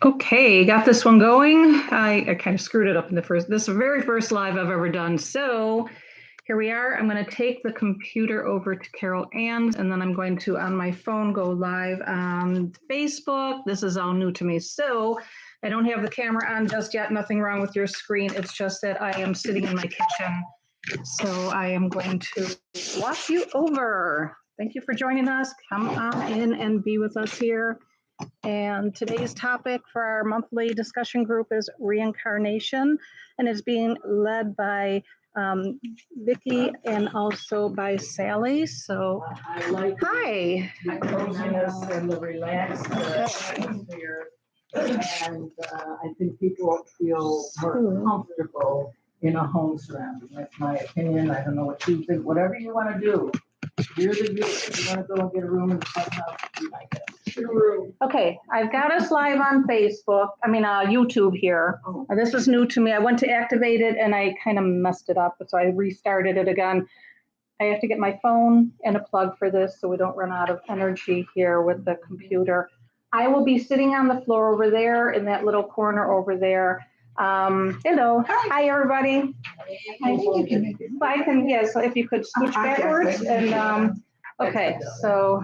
Okay, got this one going. I kind of screwed it up in this is the very first live I've ever done. So here we are. I'm going to take the computer over to Carol Ann's, and then I'm going to, on my phone, go live on Facebook. This is all new to me. So I don't have the camera on just yet. Nothing wrong with your screen. It's just that I am sitting in my kitchen. So I am going to walk you over. Thank you for joining us. Come on in and be with us here. And today's topic for our monthly discussion group is reincarnation, and it's being led by Vicki and also by Sally. So, hi. I'm posing us in the relaxed atmosphere, and I think people feel more comfortable in a home surrounding. That's my opinion. I don't know what you think. Whatever you want to do, you're the viewer. If you want to go and get a room in the clubhouse, you might get a room. Okay, I've got us live on Facebook. YouTube here. This was new to me. I went to activate it and I kind of messed it up, so I restarted it again. I have to get my phone and a plug for this so we don't run out of energy here with the computer. I will be sitting on the floor over there in that little corner over there. Hello. Hi, everybody. I think you can, yes, if you could switch backwards and, okay, so.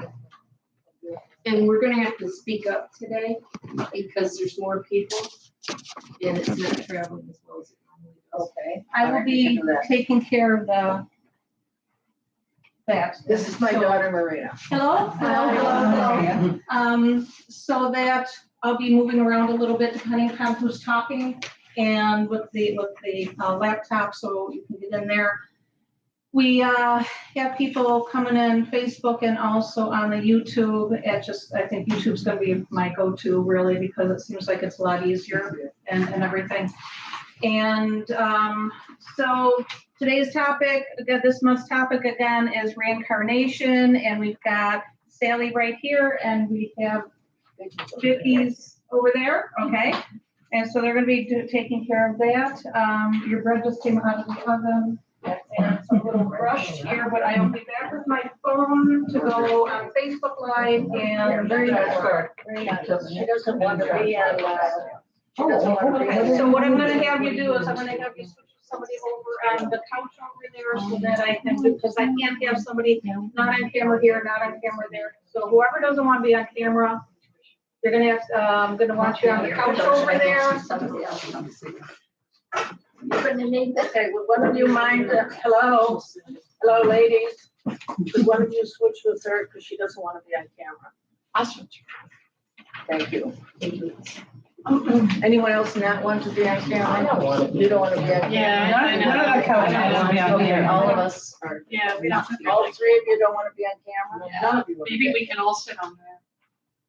And we're gonna have to speak up today because there's more people and it's not traveling as well as it normally does. Okay. I will be taking care of that. This is my daughter, Marina. Hello. So that I'll be moving around a little bit depending on who's talking and with the laptop, so you can get in there. We have people coming in Facebook and also on the YouTube. I think YouTube's going to be my go-to really because it seems like it's a lot easier and everything. And so today's topic, this month's topic again is reincarnation, and we've got Sally right here, and we have Vicky's over there. Okay, and so they're going to be taking care of that. Your bread just came out of the oven. And it's a little rushed here, but I will be back with my phone to go on Facebook Live and She doesn't want to be on So what I'm gonna have you do is I'm gonna have you switch somebody over on the couch over there so that I can, because I can't have somebody not on camera here, not on camera there. So whoever doesn't want to be on camera, you're gonna have, I'm gonna want you on the couch over there. Okay, would one of you mind, hello, ladies. Would one of you switch with her because she doesn't want to be on camera? I'll switch. Thank you. Anyone else not want to be on camera? I don't want to. You don't want to be on camera? Yeah, I know. Okay, all of us are. Yeah, we don't. All three of you don't want to be on camera? Yeah. None of you. Maybe we can all sit on there.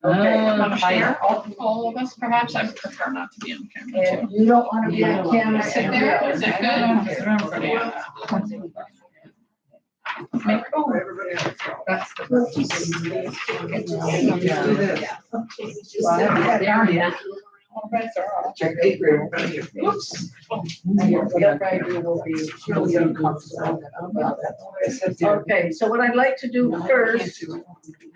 Okay. Share, all of us perhaps. I would prefer not to be on camera too. And you don't want to be on camera? Sit there, is it good? Everybody else. Oops. Whatever I do will be really uncomfortable. Okay, so what I'd like to do first,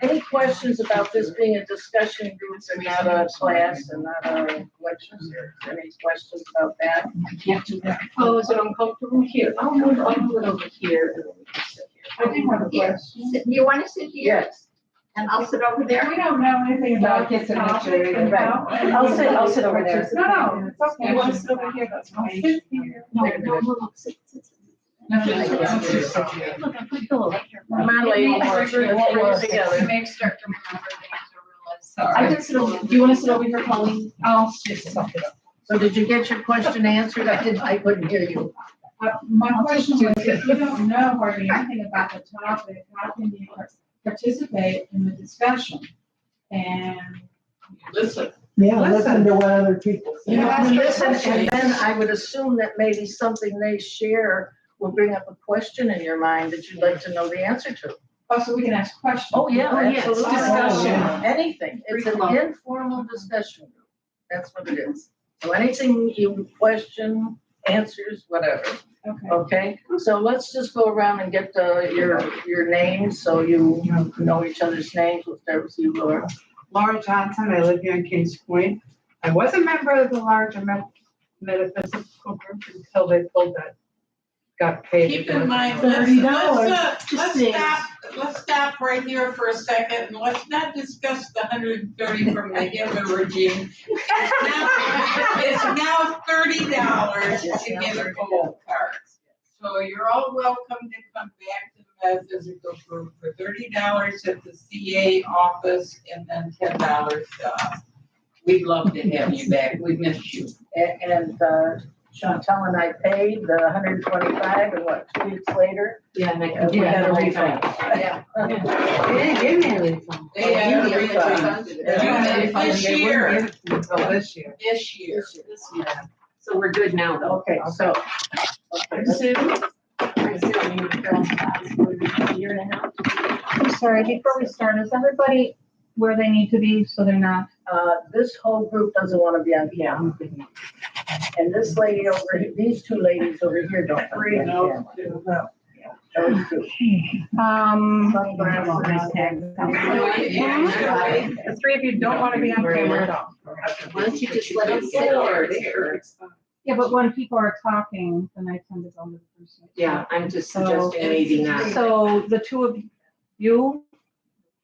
any questions about this being a discussion group and not a class and not a lecture? Any questions about that? I can't do that. Oh, is it uncomfortable here? I'll move over here. I do have a question. Do you want to sit here? Yes. And I'll sit over there? We don't know anything about this topic. Right. I'll sit over there. No, it's okay. You want to sit over here, that's fine. Sit here. No, sit. Look, I put pillow right here. Come on, ladies, let's bring it together. You may start to remember things or realize. I can sit over, do you want to sit over here, Colleen? I'll just suck it up. So did you get your question answered? I couldn't hear you. My question was, if you don't know hardly anything about the topic, how can you participate in the discussion? And Listen. Yeah, listen to what other people say. You have to listen, and then I would assume that maybe something they share will bring up a question in your mind that you'd like to know the answer to. oh, so we can ask questions. Oh, yeah, yes, absolutely. discussion. Anything. It's an Free flow. informal discussion group. That's what it is. So anything you question, answers, whatever. Okay. Okay, so let's just go around and get your names so you know each other's names. We'll start with you, Laura. Laura Johnson, I live here in Kings Point. I was a member of the larger metaphysical group until they pulled that, got paid. Keep in mind, let's stop right here for a second, and let's not discuss the 130 from the Hitler regime. It's now $30 to get a gold card. So you're all welcome to come back to the metaphysical group for $30 at the CA office, and then $10 to us. We'd love to have you back, we miss you. And Chantel and I paid the 125, and what, 2 weeks later? Yeah, and I We got a refund. Yeah. They didn't give me a refund. They had a Yeah. refund. This year. Oh, this year. This year. So we're good now, though. Okay, so, Sue? I still need Carol's class for a year and a half. I'm sorry, before we start, is everybody where they need to be so they're not? this whole group doesn't want to be on camera. And this lady over here, these 2 ladies over here don't. Three, no, two. two. Those 2. The 3 of you don't want to be on camera at all. Why don't you just let it sit? Yeah, but when people are talking, then I tend to go to the person. Yeah, I'm just suggesting maybe not. So the 2 of you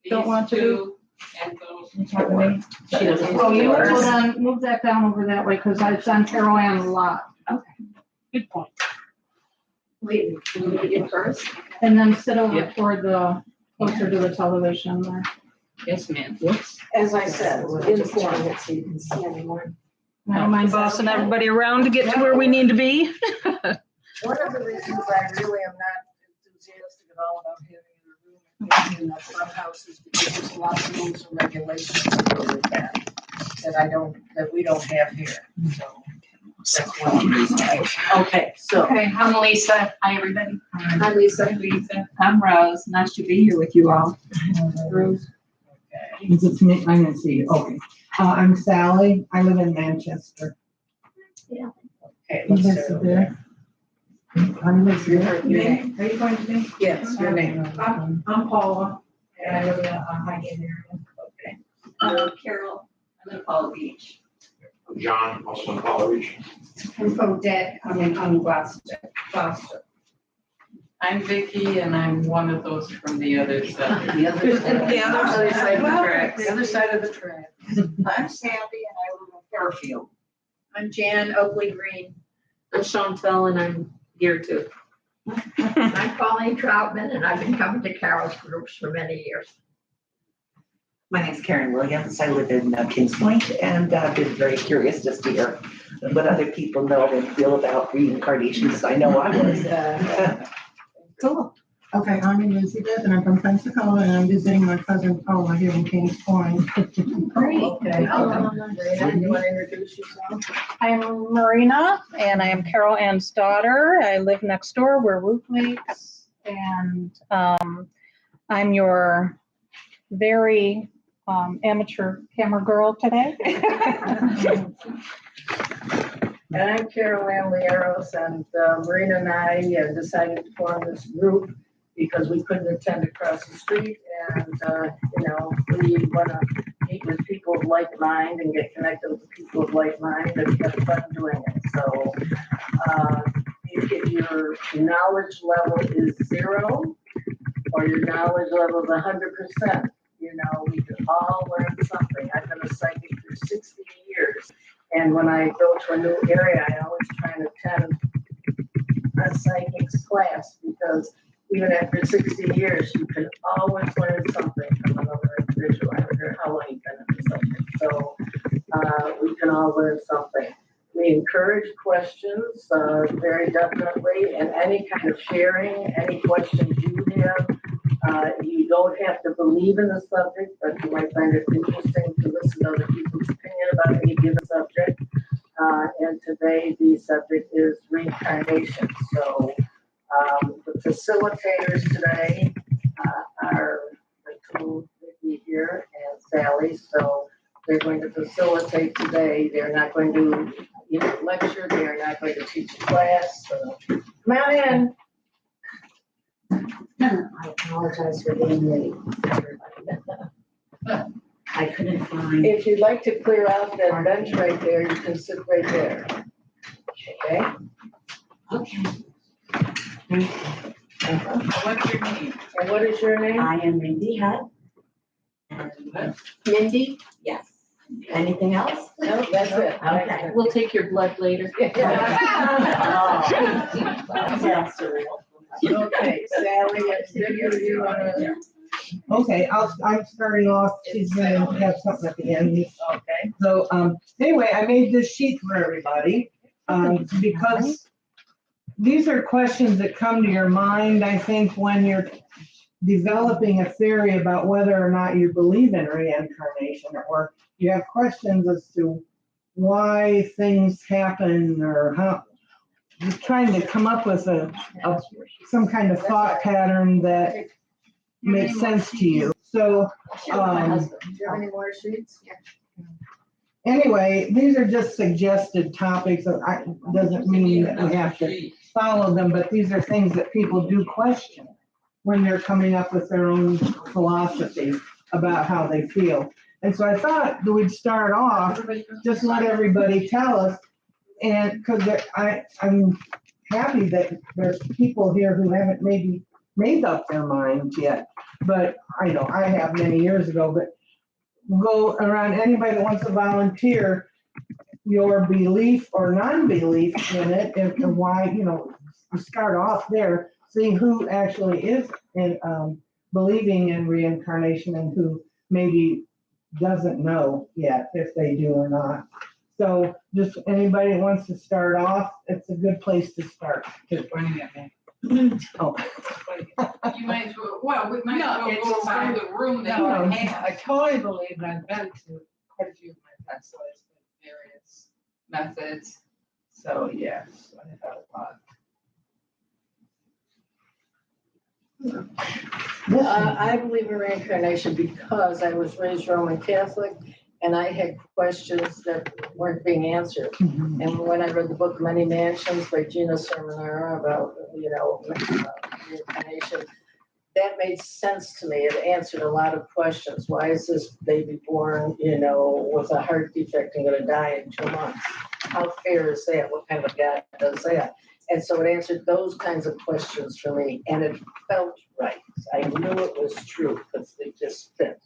don't want to do? And those. She doesn't. Oh, you would go down, move that down over that way, because I've done Carol Ann a lot. Good point. Wait, can we get first? And then sit over Yeah. toward the, closer to the television there. Yes, ma'am. Whoops. As I said, Just turn it so you can see anymore. I don't mind bossing everybody around to get to where we need to be. one of the reasons I really am not enthusiastic at all about having a room in the front house is because there's a lot of rules and regulations that go with that we don't have here, so. That's one reason. Okay, so. Okay, I'm Lisa. Hi, everybody. Hi, Lisa. Lisa. I'm Rose. Nice to be here with you all. Rose. Is it me? I didn't see you. Okay. I'm Sally. I live in Manchester. Okay, You let's live start there? I live here. Your name? Are you going to be? Yes, your name. I'm Paula, and I live in a high-end area. Carol. I'm in Palm Beach. I'm John, also in Palm Beach. I'm from Deck, I'm in Gloucester. I'm Vicky, and I'm one of those from the other side. The other side. The other side of the tracks. The other side of the track. I'm Sandy, and I live in Fairfield. I'm Jan Oakley Green. I'm Chantel, and I'm here too. I'm Colleen Troutman, and I've been coming to Carol's groups for many years. My name's Karen Williams. I live in Kings Point, and I've been very curious just to hear what other people know and feel about reincarnation, because I know I was. Cool. Okay, I'm Elizabeth, and I'm from Pensacola, and I'm visiting my cousin Paula here in Kings Point. Great. Okay. Marina, you want to introduce yourself? I'm Marina, and I am Carol Ann's daughter. I live next door. We're roommates, and I'm your very amateur camera girl today. And I'm Carol Ann Liaros, and Marina and I decided to form this group because we couldn't attend across the street, and we want to meet with people of like mind and get connected with people of like mind and have fun doing it. So if your knowledge level is 0 or your knowledge level is 100%, we can all learn something. I've been a psychic for 60 years. And when I go to a new area, I always try and attend a psychics class, because even after 60 years, you can always learn something from another individual. I don't care how long you've been in the subject. So we can all learn something. We encourage questions very definitely, and any kind of sharing, any questions you have. You don't have to believe in the subject, but you might find it interesting to listen to other people's opinion about any given subject. And today the subject is reincarnation. So the facilitators today are the 2 Vicky here and Sally. So they're going to facilitate today. They're not going to lecture. They are not going to teach a class. So come on in. I apologize for being late, everybody. I If you'd like to clear out that bench right there, you can sit right there. Okay? Okay. What's your name? And what is your name? I am Mindy Hutt. Mindy, Yes. Anything else? No, that's it. Okay. we'll take your blood later. Sounds surreal. Okay, Sally, it's Victor, you wanna? Okay, I'm starting off, she's gonna have something at the end. Okay. So, anyway, I made this sheet for everybody, because these are questions that come to your mind, I think, when you're developing a theory about whether or not you believe in reincarnation, or you have questions as to why things happen, or how, just trying to come up with some kind of thought pattern that makes sense to you. So, Do you have any more sheets? anyway, these are just suggested topics. Doesn't mean that we have to follow them, but these are things that people do question when they're coming up with their own philosophy about how they feel. And so I thought that we'd start off, just let everybody tell us, and because I'm happy that there's people here who haven't maybe made up their minds yet, but I know I have many years ago, but go around, anybody that wants to volunteer your belief or non-belief in it, and why, start off there, see who actually is in, believing in reincarnation and who maybe doesn't know yet if they do or not. So just anybody that wants to start off, it's a good place to start. Pointing at me. Oh. You might as well, we might No, as well it's go just around the room that No, you have. I totally believe, and I've been to quite a few of my past lives with various methods. So, yes, I have a lot. I believe in reincarnation because I was raised Roman Catholic and I had questions that weren't being answered. And when I read the book Many Mansions by Gina Sermonara about, reincarnation, that made sense to me. It answered a lot of questions. Why is this baby born, with a heart defect and gonna die in 2 months? How fair is that? What kind of God does that? And so it answered those kinds of questions for me, and it felt right. I knew it was true because they just fit.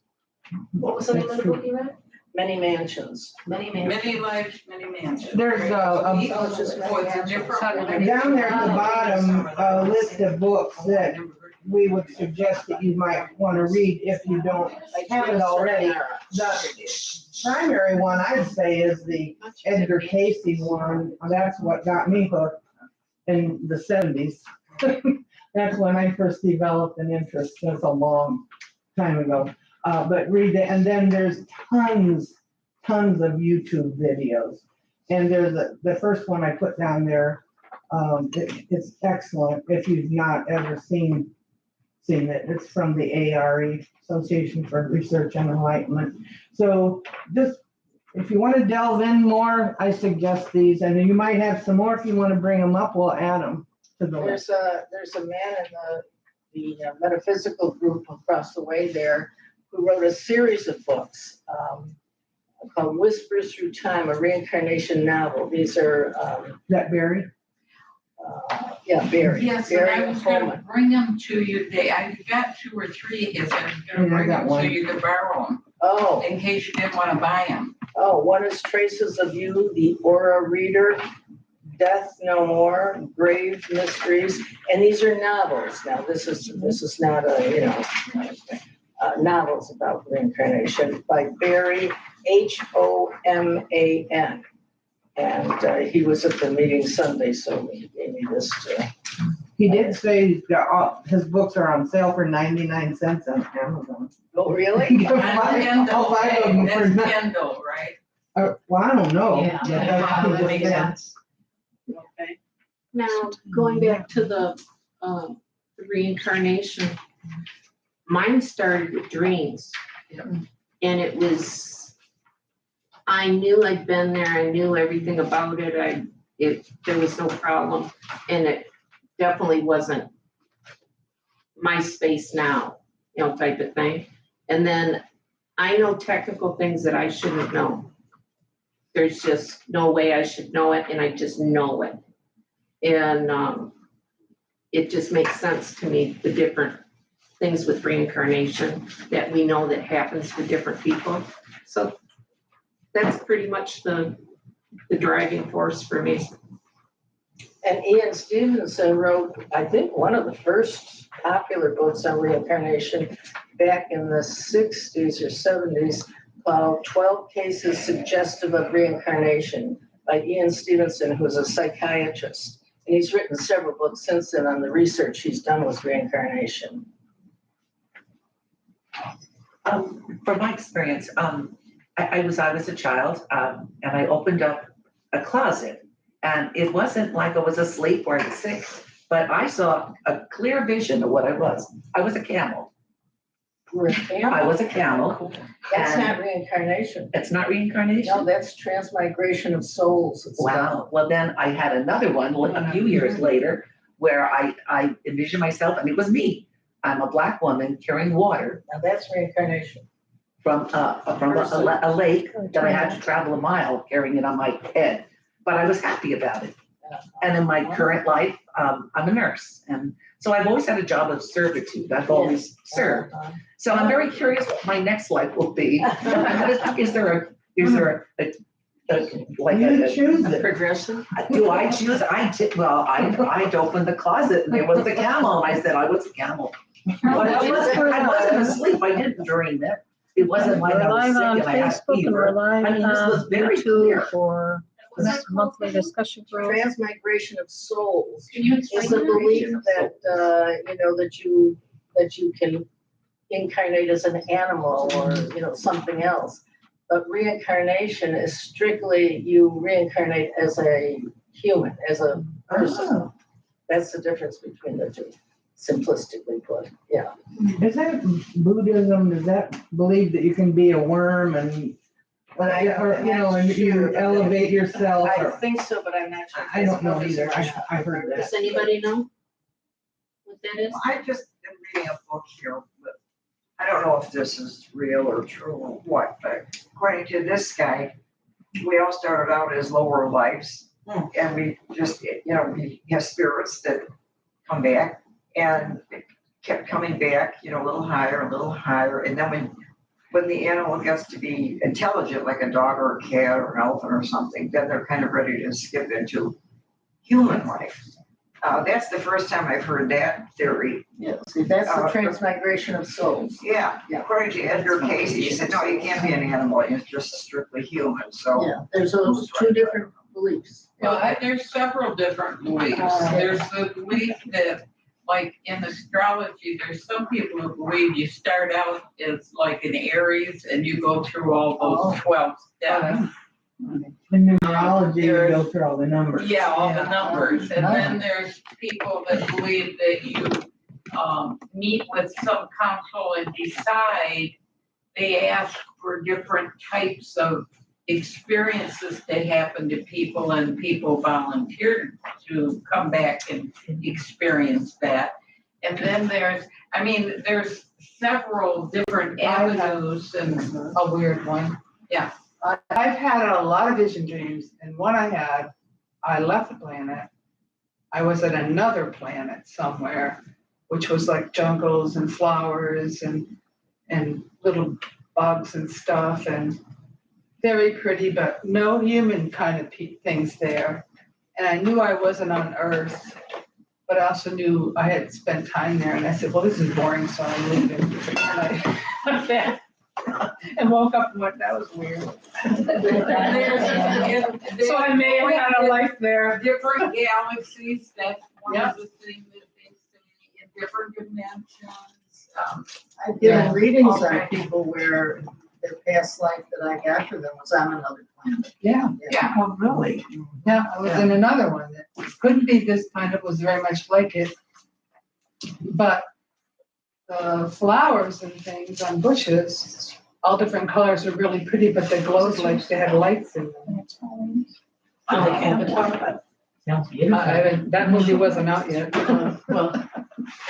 What was the name of the book you read? Many Mansions. Many men. Many lives, many mansions. There's it's just many Oh, it's a mansions. different. down there at the bottom, a list of books that we would suggest that you might want to read if you don't have it already. The primary one I'd say is the Edgar Casey one. That's what got me hooked in the 70s. That's when I first developed an interest. That's a long time ago. But read it, and then there's tons of YouTube videos. And there's the first one I put down there. It's excellent if you've not ever seen it. It's from the ARE, Association for Research and Enlightenment. So just if you want to delve in more, I suggest these, and then you might have some more. If you want to bring them up, we'll add them to the list. There's a man in the metaphysical group across the way there who wrote a series of books called Whispers Through Time, a reincarnation novel. These are That Barry? Barry. Yes, and Barry I was gonna Coleman. bring them to you. I got 2 or 3 of his. I was gonna Yeah, I bring got them one. so you could borrow them Oh, in case you didn't want to buy them. one is Traces of You, The Aura Reader, Death No More, Grave Mysteries, and these are novels. Now, this is not novels about reincarnation by Barry Homan. And he was at the meeting Sunday, so he gave me this too. He did say his books are on sale for 99 cents on Amazon. Oh, really? You can buy all 5 of them for That's Kindle, right? well, I don't know. Yeah, but that's what he that just makes said. sense. Okay. Now, going back to the reincarnation, mine started with dreams. And it was, I knew I'd been there, I knew everything about it, there was no problem, and it definitely wasn't my space now, type of thing. And then I know technical things that I shouldn't know. There's just no way I should know it, and I just know it. And it just makes sense to me, the different things with reincarnation that we know that happens to different people. So that's pretty much the driving force for me. And Ian Stevenson wrote, I think, one of the first popular books on reincarnation back in the 60s or 70s, called 12 Cases Suggestive of Reincarnation by Ian Stevenson, who's a psychiatrist. And he's written several books since then on the research he's done with reincarnation. From my experience, I was a child, and I opened up a closet, and it wasn't like I was asleep or I was sick, but I saw a clear vision of what I was. I was a camel. I was a camel. That's and not reincarnation. It's not reincarnation? No, that's transmigration of souls. It's Wow. Well, then I had another one a few years later where I envisioned myself, and it was me. I'm a black woman carrying water Now that's reincarnation. from a lake that I had to travel a mile carrying it on my head. But I was happy about it. And in my current life, I'm a nurse. And so I've always had a job of servitude. I've always served. So I'm very curious what my next life will be. Is there a like You choose a it. progression? Do I choose? I did, well, I opened the closet and there was the camel and I said I was a camel. But I wasn't asleep. I didn't dream it. It wasn't like I was sick and I had fever. I mean, this was very clear. For this monthly discussion group. Transmigration of souls Can you is explain the that? belief that you can incarnate as an animal or, something else. But reincarnation is strictly you reincarnate as a human, as a person. That's the difference between the two, simplistically put, yeah. Is that Buddhism, does that believe that you can be a worm and, and you elevate yourself? I Or- think so, but I'm not sure. I don't know either. I heard that. Does anybody know what that is? I just am reading a book here, but I don't know if this is real or true or what, but according to this guy, we all started out as lower lives. And we just, we have spirits that come back and it kept coming back, a little higher, and then when the animal gets to be intelligent, like a dog or a cat or an elephant or something, then they're kind of ready to skip into human life. That's the first time I've heard that theory. Yeah, see, that's the transmigration of souls. Yeah, according to Edgar Cayce, he said, no, you can't be an animal, you're just strictly human, so. Yeah, there's those two different beliefs. Well, there's several different beliefs. There's the belief that, like in astrology, there's some people who believe you start out as like an Aries and you go through all those 12 steps. In numerology, you go through all the numbers. Yeah, all the numbers. And then there's people that believe that you meet with some council and decide, they ask for different types of experiences that happen to people and people volunteer to come back and experience that. And then there's several different avenues and A weird one. Yeah. I've had a lot of vision dreams, and one I left the planet. I was at another planet somewhere, which was like jungles and flowers and little bugs and stuff, and very pretty, but no human kind of things there. And I knew I wasn't on Earth, but I also knew I had spent time there, and I said, well, this is boring, so I'm leaving. And woke up and went, that was weird. So I may have had a life there. Different galaxies, that's one of the things that they say, in different dimensions. I've given readings on people where their past life that I got for them was on another planet. Yeah. Oh, really? Yeah, I was in another one that couldn't be this planet, was very much like it. But the flowers and things on bushes, all different colors, are really pretty, but they glowed like they had lights in them. Sounds beautiful. That movie wasn't out yet. Well,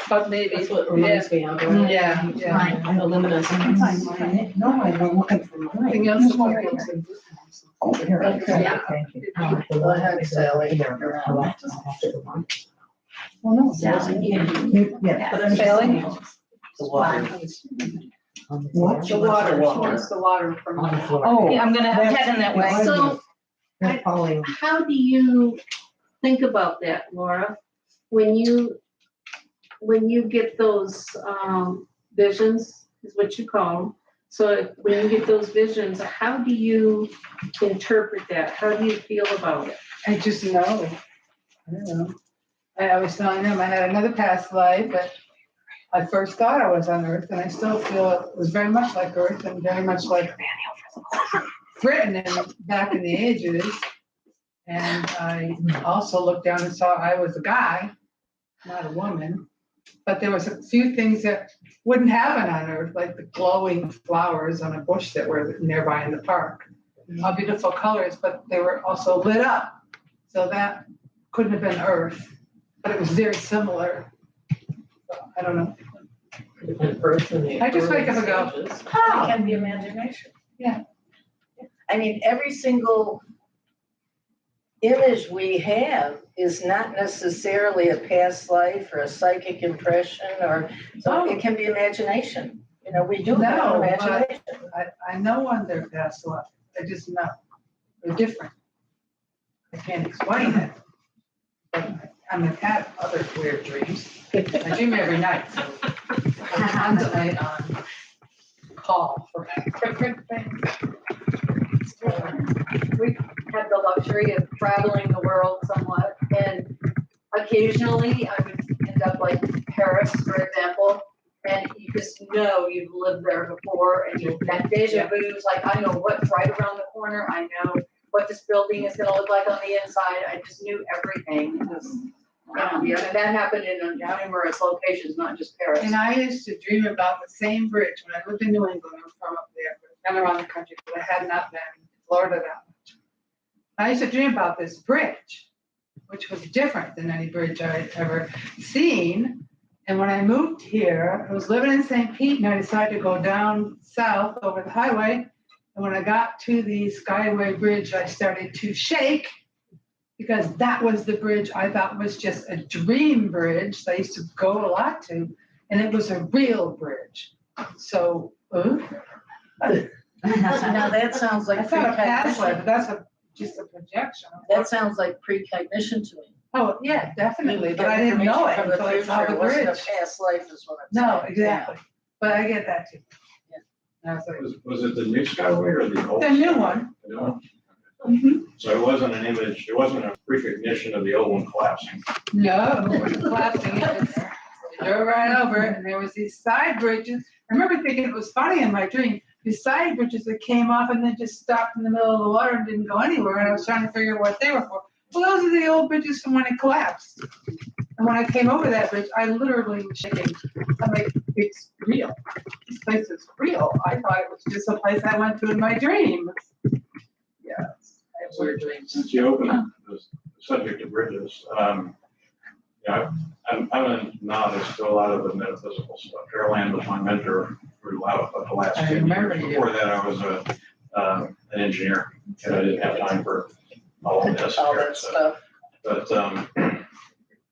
But maybe, That's what yeah, reminds me of. Right? yeah, yeah. I'm the luminous. No, I don't look at the. Anything else to look into? Oh, here. Yeah. Thank you. Go ahead, Sally. Well, no. Sally. Yeah. Sally? The water. What? The water, she wants the water from. Oh. Yeah, I'm gonna have that's- Ted in that way. that's- So They're calling. how do you think about that, Laura? When you get those, visions, is what you call them. So when you get those visions, how do you interpret that? How do you feel about it? I just know. I don't know. I was telling them I had another past life, but I first thought I was on Earth, and I still feel it was very much like Earth and very much like Britain back in the ages. And I also looked down and saw I was a guy, not a woman. But there was a few things that wouldn't happen on Earth, like the glowing flowers on a bush that were nearby in the park. All beautiful colors, but they were also lit up. So that couldn't have been Earth, but it was very similar. So, I don't know. I just wake up and go, It oh, can be imagination. Yeah. I mean, every single image we have is not necessarily a past life or a psychic impression or, so it can be imagination. You know, we do have No, imagination. I know when they're past life. I just know. They're different. I can't explain it. But I mean, I've had other weird dreams. I dream every night, so I'm constantly on call for different things. We've had the luxury of traveling the world somewhat, and occasionally I would end up like Paris, for example, and you just know you've lived there before, and that deja vu is like, I know what's right around the corner, I know what this building is gonna look like on the inside, I just knew everything. It was, yeah, and that happened in numerous locations, not just Paris. And I used to dream about the same bridge when I lived in New England. I'm from up there, but I've been around the country, but I had not been in Florida that much. I used to dream about this bridge, which was different than any bridge I'd ever seen. And when I moved here, I was living in St. Pete, and I decided to go down south over the highway. And when I got to the Skyway Bridge, I started to shake, because that was the bridge I thought was just a dream bridge that I used to go a lot to, and it was a real bridge. So, Now that sounds I like thought a past life, precognition. but that's just a projection. That sounds like precognition to me. Oh, yeah, definitely, You but get I didn't know it information from until I saw future. the It wasn't a bridge. past life is what I'm No, saying. exactly, but I get that too. And I was like, Was it the new Skyway or the old? the new one. The new one? Mhm. So it wasn't an image, it wasn't a recognition of the old one collapsing. No, it wasn't collapsing, it was, you drove right over it, and there was these side bridges. I remember thinking it was funny in my dream, these side bridges that came off and then just stopped in the middle of the water and didn't go anywhere, and I was trying to figure out what they were for. Well, those are the old bridges from when it collapsed. And when I came over that bridge, I literally was shaking. I'm like, it's real. This place is real. I thought it was just a place I went to in my dream. Yeah, I have weird dreams. Since you opened the subject of bridges, yeah, I'm a novice to a lot of the metaphysical stuff. Carol Ann was my mentor for the last I 10 remember years. you. Before that, I was an engineer, and I didn't have time for all of this. All that stuff. But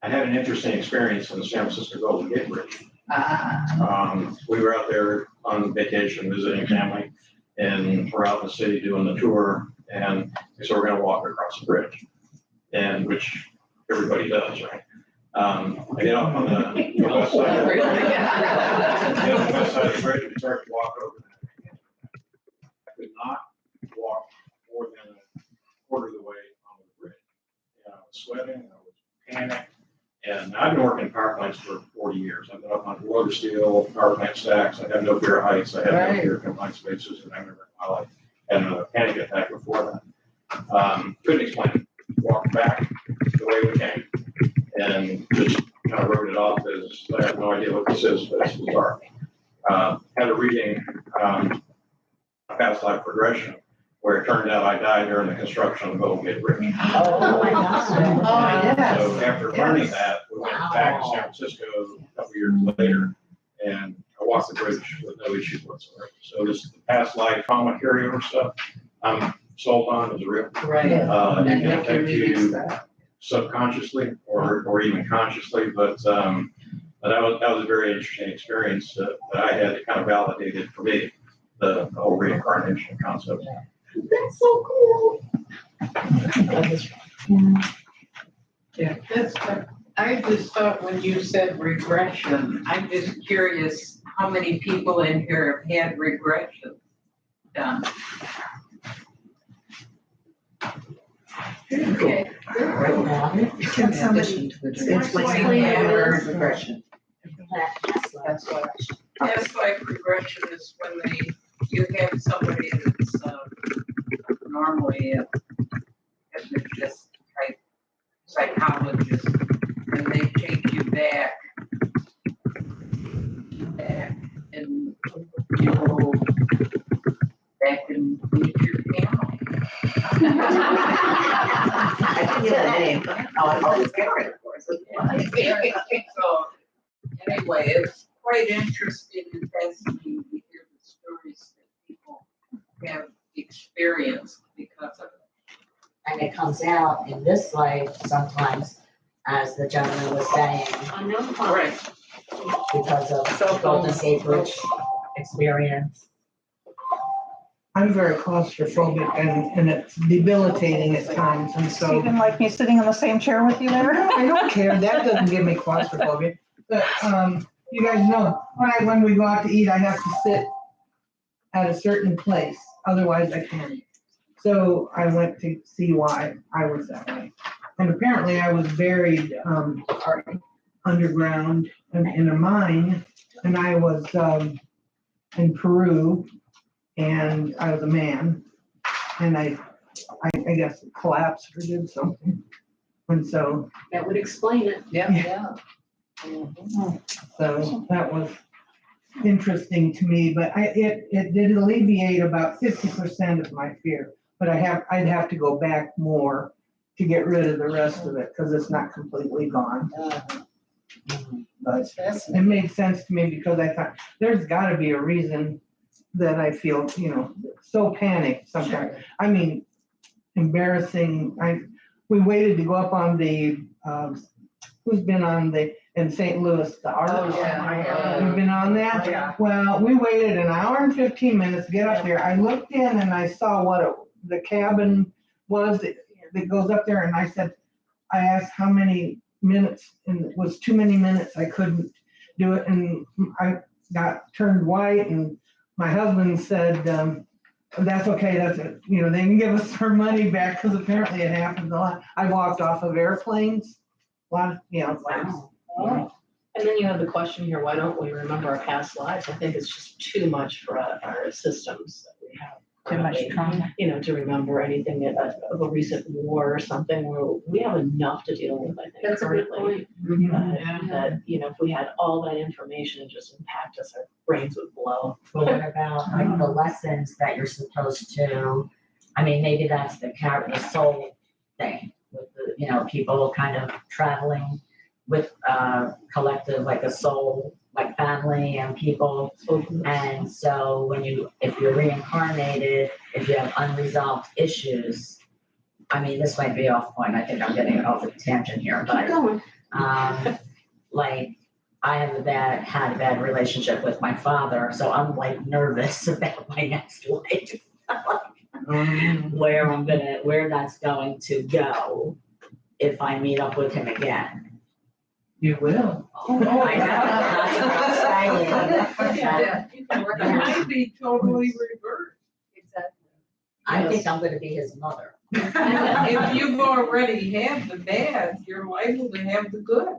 I had an interesting experience in the San Francisco Golden Gate Bridge. We were out there on vacation visiting family, and we're out in the city doing the tour, and so we're gonna walk across the bridge, and which everybody does, right? I get off on the west side. Really? Get on the west side of the bridge and start to walk over. I could not walk more than a quarter of the way on the bridge. And I was sweating, I was panicked, and I've been working power plants for 40 years. I've been up on roller steel, power plant stacks. I have no fear of heights. I have no fear of confined spaces, and I never in my life had a panic attack before that. Couldn't explain it. Walked back the way we came, and just kind of wrote it off as I have no idea what this is, but it's bizarre. Had a reading, a past life regression, where it turned out I died during the construction of the Golden Gate Bridge. Oh, my gosh. Oh, yes. So after learning that, we went back to San Francisco a couple years later, and I walked the bridge with no issue whatsoever. So this past life trauma carryover stuff, I'm sold on as real. Right. It can affect you subconsciously or even consciously, but that was a very interesting experience that I had that kind of validated for me the whole reincarnation concept. That's so cool. Yeah, that's, I just thought when you said regression, I'm just curious how many people in here have had regression done? Okay. Can somebody explain Yeah. the word regression? That's like regression is when you have somebody that's normally a hypnotist type psychologist, and they take you back, and you go back and meet your family. I didn't give a name. Oh, I thought it was Karen, of course. So, anyway, it's quite interesting and fascinating to hear the stories that people have experienced because of it. And it comes out in this life sometimes, as the gentleman was saying, Right. because of the Golden Gate Bridge experience. I'm very claustrophobic and it's debilitating at times, and so. Even like me sitting in the same chair with you there? I don't care, that doesn't give me claustrophobia, but, you guys know, when we go out to eat, I have to sit at a certain place, otherwise I can't. So I went to see why I was that way. And apparently I was buried, underground in a mine, and I was, in Peru, and I was a man, and I guess collapsed or did something. And so, That would explain it. Yeah. so that was interesting to me, but it did alleviate about 50% of my fear. But I'd have to go back more to get rid of the rest of it, because it's not completely gone. But it made sense to me because I thought, there's gotta be a reason that I feel, so panicked sometimes. I mean, embarrassing. We waited to go up on the, who's been on in St. Louis, the art? Oh, yeah. You've been on that? Yeah. Well, we waited an hour and 15 minutes to get up there. I looked in and I saw what the cabin was that goes up there, and I asked how many minutes, and it was too many minutes. I couldn't do it, and I got turned white, and my husband said, that's okay, that's it. They can give us our money back, because apparently it happens a lot. I walked off of airplanes, a lot of, Wow. And then you have the question here, why don't we remember our past lives? I think it's just too much for our systems that we have. Too much trauma. To remember anything of a recent war or something, where we have enough to deal with, I think, That's a good currently. point. That, if we had all that information just impact us, our brains would blow. But what about like the lessons that you're supposed to, maybe that's the soul thing, with the, people kind of traveling with collective, like a soul, like family and people. And so if you're reincarnated, if you have unresolved issues, this might be off point, I think I'm getting off the tangent here, but like I had a bad relationship with my father, so I'm like nervous about my next life. Where that's going to go if I meet up with him again. You will. I know, that's what I'm saying. It might be totally reversed. Exactly. I think I'm gonna be his mother. If you've already had the bad, you're liable to have the good.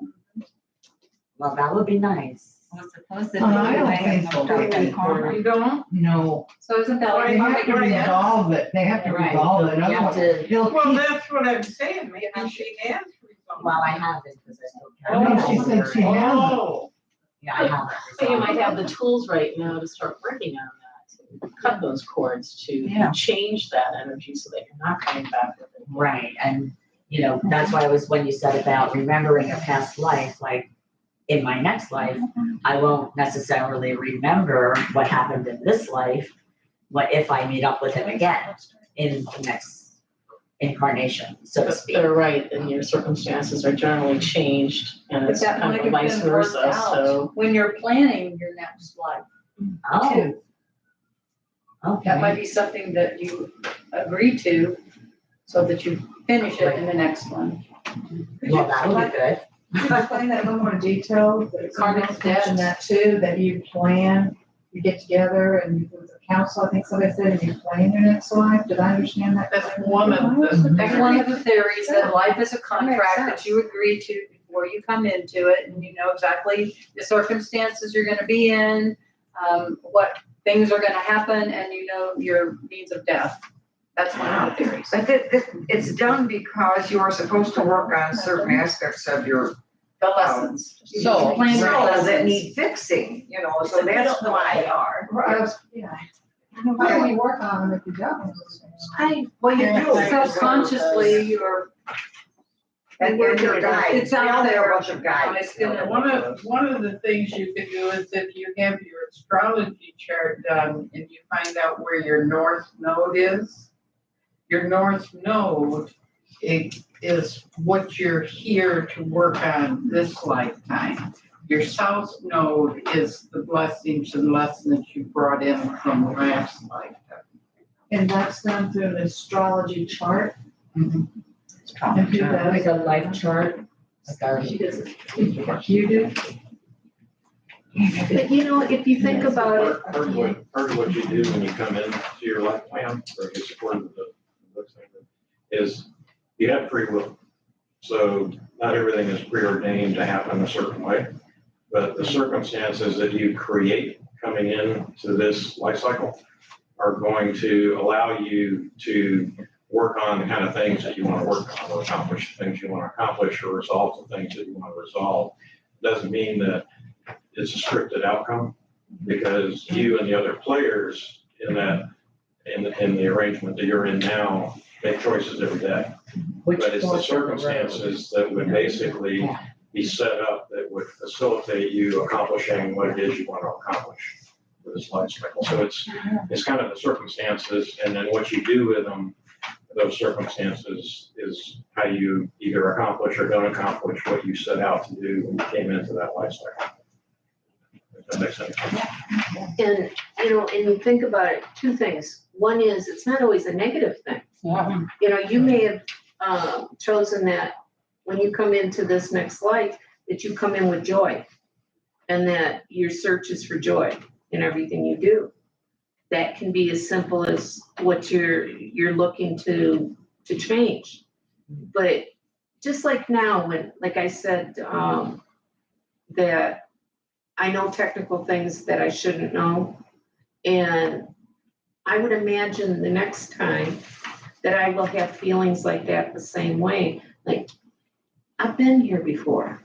Well, that would be nice. I don't think so. You don't? No, So isn't that they like? have to resolve it, they have to Right. resolve it, You have otherwise to- he'll Well, keep. that's what I'm saying, maybe she has resolved. Well, I haven't, because I still Oh, can't. she said she hasn't. Oh, Yeah, I haven't. But you might have the tools right now to start working on that. cut those cords to Yeah. change that energy so that you're not coming back with it. Right, and, you know, that's why I was, when you said about remembering a past life, like, in my next life, I won't necessarily remember what happened in this life, what if I meet up with him again in the next incarnation, so to But speak. they're right, and your circumstances are generally changed, and But it's that kind might of have vice been worked versa, so. out when you're planning your next life. Oh, Too. That might okay. be something that you agree to, so that you finish it in the next one. Well, that would be good. Could you explain that in a little more detail? Carmen's Mention that too, that you plan, you get together and you do a council, I think somebody said, and you plan your next life. Did I understand that? That's one of the. That's one of the theories, that life is a contract sense. that you agree to before you come into it, and you know exactly the circumstances you're gonna be in, what things are gonna happen, and you know your means of death. That's one of the theories. But it's done because you are supposed to work on certain aspects of your The lessons. soul Plan your that lessons. need fixing, you know, so that's why. Yeah. How do we work on them if you don't? Well, you do. Subconsciously, you're. And you're your guide. It's We out all have there. a bunch of guides. It's gonna- One of the things you could do is if you have your astrology chart done and you find out where your north node is. Your north node is what you're here to work on this lifetime. Your south node is the blessings and lessons you brought in from last lifetime. And that's done through an astrology chart. Like a life chart, like She does it. You do? But you know, if you think about it, Part of what you do when you come in to your life plan, or you support the books, is you have free will. So not everything is preordained to happen a certain way, but the circumstances that you create coming into this life cycle are going to allow you to work on the kind of things that you want to work on, or accomplish the things you want to accomplish, or resolve the things that you want to resolve. Doesn't mean that it's a scripted outcome, because you and the other players in the arrangement that you're in now make choices every day. But it's the circumstances that would basically be set up that would facilitate you accomplishing what it is you want to accomplish for this life cycle. So it's kind of the circumstances, and then what you do with them, those circumstances, is how you either accomplish or don't accomplish what you set out to do when you came into that life cycle. If that makes sense. and, you know, and you think about it, two things. One is, it's not always a negative thing. Yeah. You know, you may have chosen that when you come into this next life, that you come in with joy, and that your search is for joy in everything you do. That can be as simple as what you're looking to change. But just like now, when, like I said, that I know technical things that I shouldn't know, and I would imagine the next time that I will have feelings like that the same way. Like, I've been here before,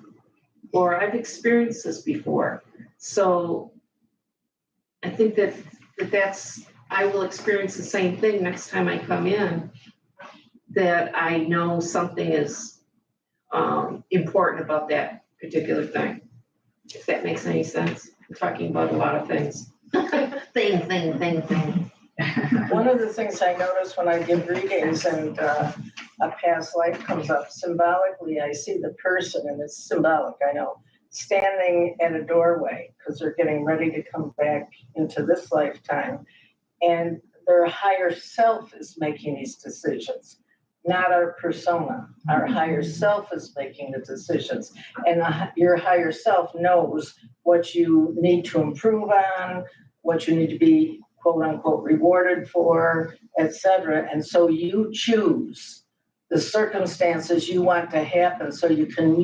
or I've experienced this before. So I think that's, I will experience the same thing next time I come in, that I know something is important about that particular thing. If that makes any sense. I'm talking about a lot of things. Thing. One of the things I notice when I give readings and a past life comes up, symbolically, I see the person, and it's symbolic, I know, standing at a doorway because they're getting ready to come back into this lifetime. And their higher self is making these decisions, not our persona. Our higher self is making the decisions. And your higher self knows what you need to improve on, what you need to be quote unquote rewarded for, etc. And so you choose the circumstances you want to happen so you can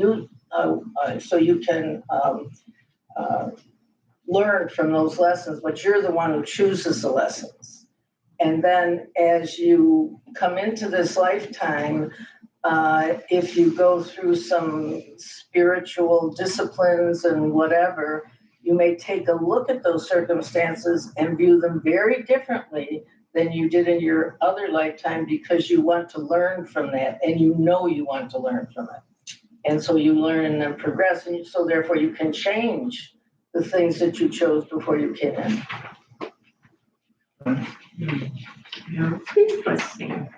learn from those lessons, but you're the one who chooses the lessons. And then as you come into this lifetime, if you go through some spiritual disciplines and whatever, you may take a look at those circumstances and view them very differently than you did in your other lifetime because you want to learn from that and you know you want to learn from it. And so you learn and progress, and so therefore you can change the things that you chose before you came in. Yeah, it's interesting.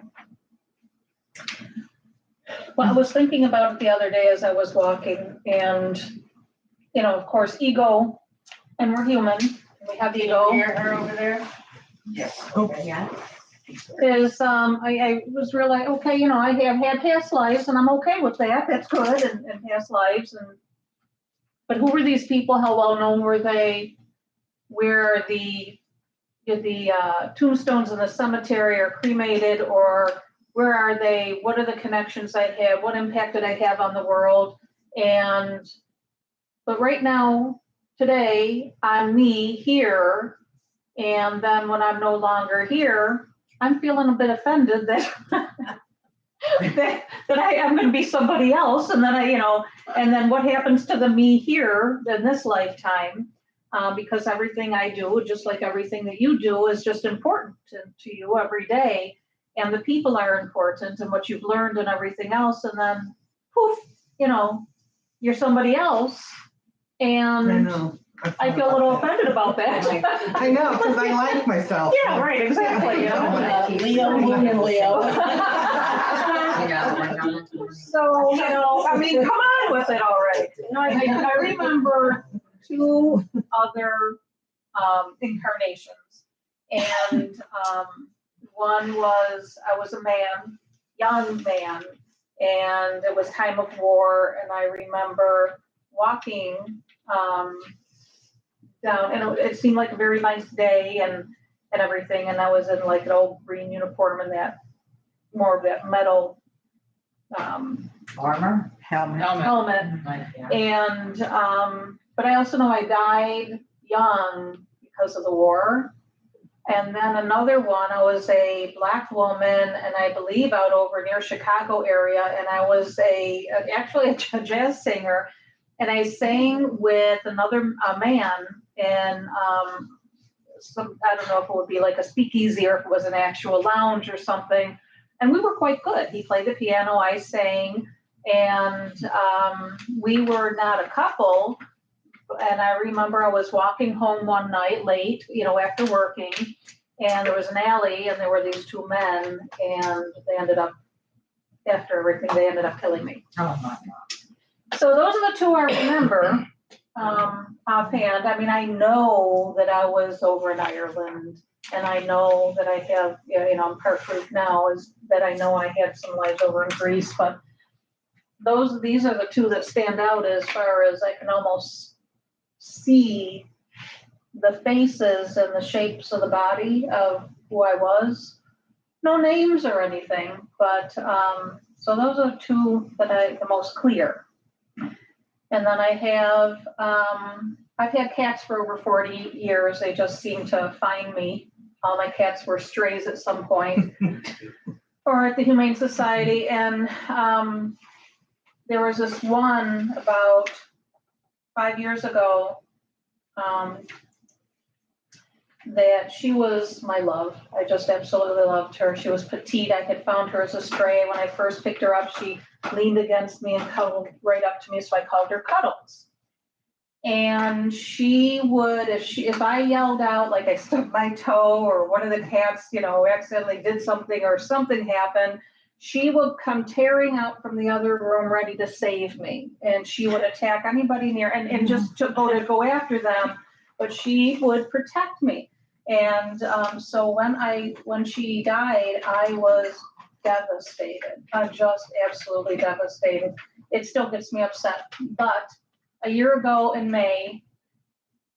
Well, I was thinking about it the other day as I was walking, and, you know, of course, ego, and we're human, we have ego. Hear her over there? Yes. Yeah. Is, I was really, okay, you know, I have had past lives, and I'm okay with that, that's good, and past lives, and, but who were these people, how well known were they? Where the tombstones in the cemetery are cremated, or where are they? What are the connections I have? What impact did I have on the world? And, but right now, today, I'm me here. And then when I'm no longer here, I'm feeling a bit offended that, that I am going to be somebody else. And then and then what happens to the me here in this lifetime? Because everything I do, just like everything that you do, is just important to you every day. And the people are important and what you've learned and everything else. And then poof, you're somebody else. And I know. I feel a little offended about that. I know, because I like myself. Yeah, right, exactly. Leo, Moon, and Leo. So, I mean, come on with it already. I remember 2 other incarnations. And one was, I was a man, young man, and it was time of war. And I remember walking down, and it seemed like a very nice day and everything. And I was in like an old green uniform and that, more of that metal Armor? helmet. And, but I also know I died young because of the war. And then another one, I was a Black woman, and I believe out over near Chicago area, and I was actually a jazz singer, and I sang with another man in I don't know if it would be like a speakeasy or if it was an actual lounge or something, and we were quite good. He played the piano, I sang, and we were not a couple. And I remember I was walking home one night late, after working, and there was an alley, and there were these 2 men, and they ended up, after everything, they ended up killing me. Oh, my God. So those are the 2 I remember offhand. I mean, I know that I was over in Ireland, and I know that I have, I'm part Greek now, is that I know I had some lives over in Greece, but these are the 2 that stand out as far as I can almost see the faces and the shapes of the body of who I was. No names or anything, but so those are 2 that the most clear. And then I have, I've had cats for over 40 years. They just seem to find me. All my cats were strays at some point or at the Humane Society. And there was this one about 5 years ago that she was my love. I just absolutely loved her. She was petite. I had found her as a stray. When I first picked her up, she leaned against me and cuddled right up to me, so I called her Cuddles. And she would, if I yelled out, like I stubbed my toe or one of the cats, accidentally did something or something happened, she would come tearing out from the other room ready to save me. And she would attack anybody near and just to go after them, but she would protect me. And so when she died, I was devastated. I'm just absolutely devastated. It still gets me upset. But a year ago in May,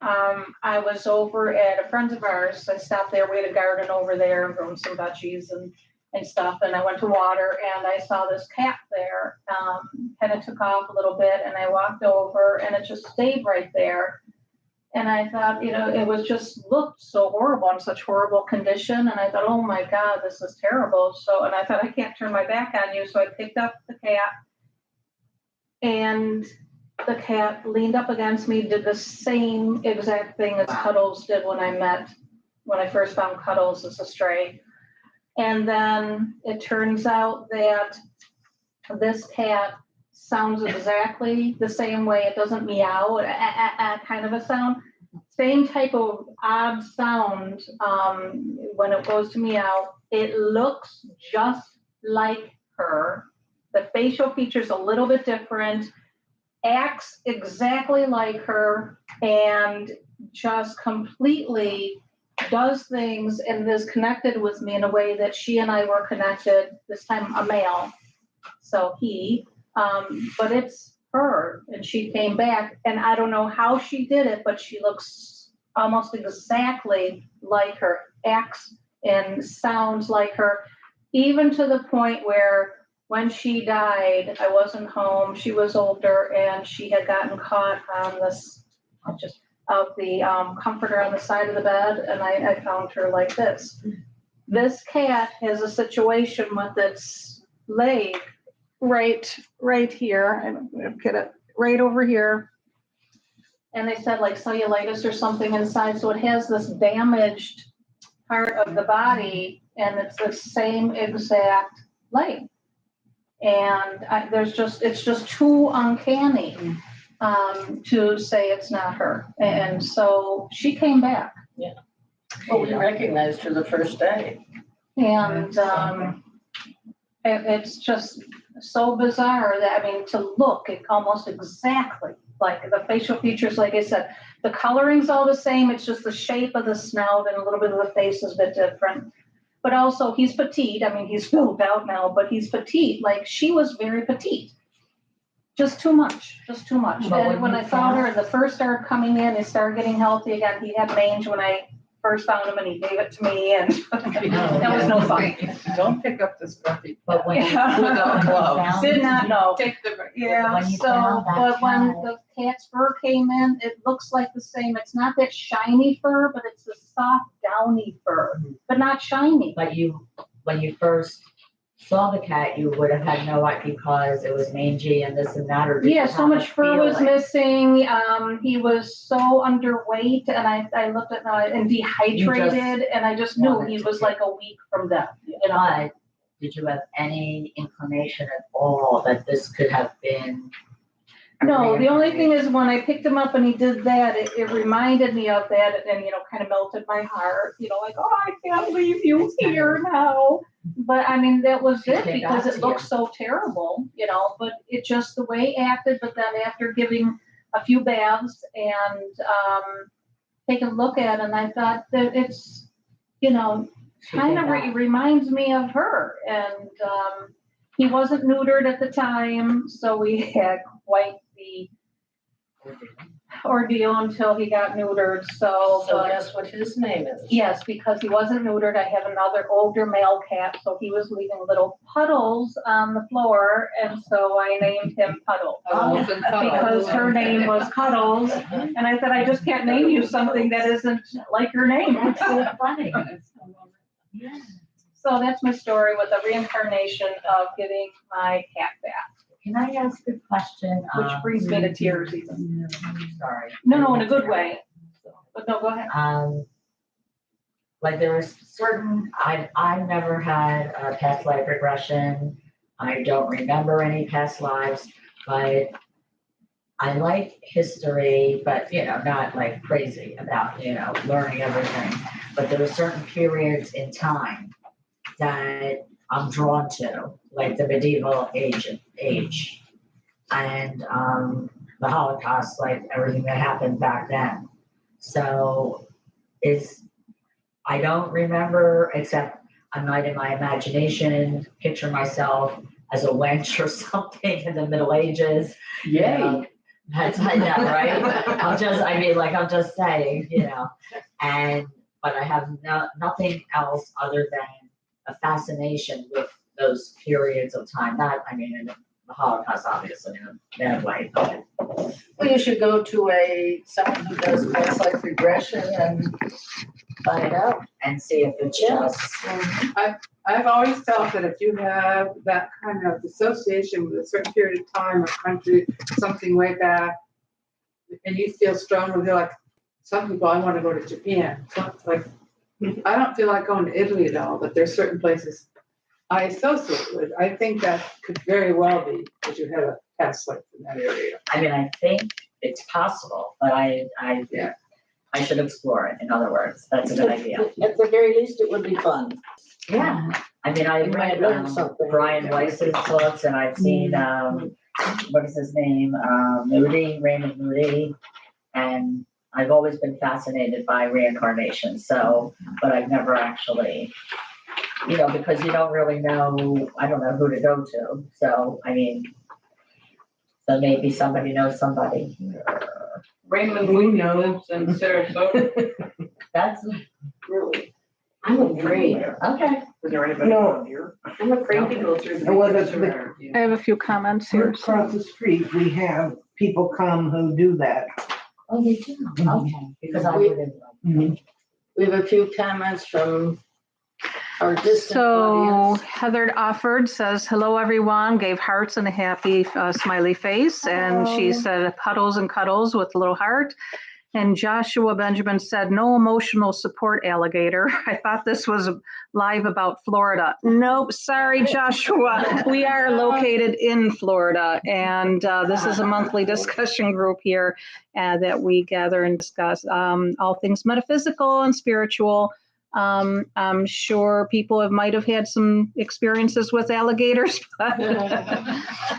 I was over at a friend of ours. I stopped there. We had a garden over there and grown some veggies and stuff. And I went to water and I saw this cat there. Kind of took off a little bit and I walked over and it just stayed right there. And I thought, it was just looked so horrible in such horrible condition. And I thought, oh my God, this is terrible. And I thought, I can't turn my back on you. So I picked up the cat and the cat leaned up against me, did the same exact thing as Cuddles did when I first found Cuddles as a stray. And then it turns out that this cat sounds exactly the same way. It doesn't meow, kind of a sound. Same type of odd sound when it goes to meow. It looks just like her. The facial features a little bit different, acts exactly like her, and just completely does things and is connected with me in a way that she and I were connected, this time a male. So but it's her, and she came back, and I don't know how she did it, but she looks almost exactly like her, acts and sounds like her, even to the point where when she died, I wasn't home, she was older, and she had gotten caught on this, of the comforter on the side of the bed, and I found her like this. This cat has a situation with its leg right here. I'm gonna get it right over here. And they said like cellulitis or something inside, so it has this damaged part of the body, and it's the same exact leg. And it's just too uncanny to say it's not her. And so she came back. Yeah. Well, we recognized her the first day. And it's just so bizarre that, I mean, to look almost exactly like the facial features, like I said, the coloring's all the same. It's just the shape of the snout and a little bit of the face is a bit different. But also he's petite. I mean, he's filled out now, but he's petite. Like she was very petite. Just too much. And when I found her, the first started coming in, he started getting healthy again. He had mange when I first found him, and he gave it to me, and that was no fun. Don't pick up this puppy. But when Without gloves. Did not know. Take the. Yeah, When you so, found that but when cat- the cat's fur came in, it looks like the same. It's not that shiny fur, but it's the soft, downy fur, but not shiny. But when you first saw the cat, you would have had no idea because it was mangy and this and that, or did you Yeah, so have a much fur was feeling? missing. He was so underweight, and I looked at and dehydrated, and I just knew he was like a week from death. You know? But did you have any inclination at all that this could have been? a No, the only thing reincarnation? is when I picked him up and he did that, it reminded me of that, and, kind of melted my heart, like, oh, I can't leave you here now. But I mean, that was it, Came because back it to looked you. so terrible, but it just the way it acted. But then after giving a few baths and taking a look at it, and I thought that it's, kind of reminds me of her. And he wasn't neutered at the time, so we had quite the ordeal until he got neutered. So Guess what his name is? yes, because he wasn't neutered, I have another older male cat, so he was leaving little puddles on the floor, and so I named him Puddle. Because her name was Cuddles, and I said, I just can't name you something that isn't like your name. That's so funny. So that's my story with the reincarnation of getting my cat back, Can I ask a question? which brings me to tears even. Sorry. No, in a good way. But no, go ahead. Like there was certain, I never had a past life regression. I don't remember any past lives, but I like history, but not like crazy about, learning everything. But there were certain periods in time that I'm drawn to, like the medieval age, and the Holocaust, like everything that happened back then. So I don't remember, except I might in my imagination picture myself as a wench or something in the Middle Ages. Yay. That's I know, right? I'm just saying, but I have nothing else other than a fascination with those periods of time. In the Holocaust, obviously, in a bad way, but. Well, you should go to someone who does past life regression and find out. And see if it's just. I've always felt that if you have that kind of association with a certain period of time or country, something way back, and you feel strongly, they're like, some people, I want to go to Japan. So it's like, I don't feel like going to Italy at all, but there's certain places I associate with. I think that could very well be that you had a past life in that area. I mean, I think it's possible, but I should explore it, in other words. That's a good idea. At the very least, it would be fun. Yeah. I mean, I You might read learn something. Brian Weiss's books, and I've seen, what is his name? Raymond Moody. And I've always been fascinated by reincarnation, so, but I've never actually, because you don't really know, I don't know who to go to. So, I mean, so maybe somebody knows somebody. Raymond We Moody know. lives in Sarasota. That's Really? I'm afraid. okay. Is there anybody No. around here? I'm afraid to go through the. Well, the- I have a few comments Here here. across the street, we have people come who do that. Oh, they do? Okay, because I wouldn't. We have a few comments from our distant So audience. Heather Offord says, hello, everyone, gave hearts and a happy smiley face. And she said puddles and cuddles with a little heart. And Joshua Benjamin said, no emotional support, alligator. I thought this was live about Florida. Nope, sorry, Joshua. We are located in Florida. And this is a monthly discussion group here that we gather and discuss all things metaphysical and spiritual. I'm sure people might have had some experiences with alligators. But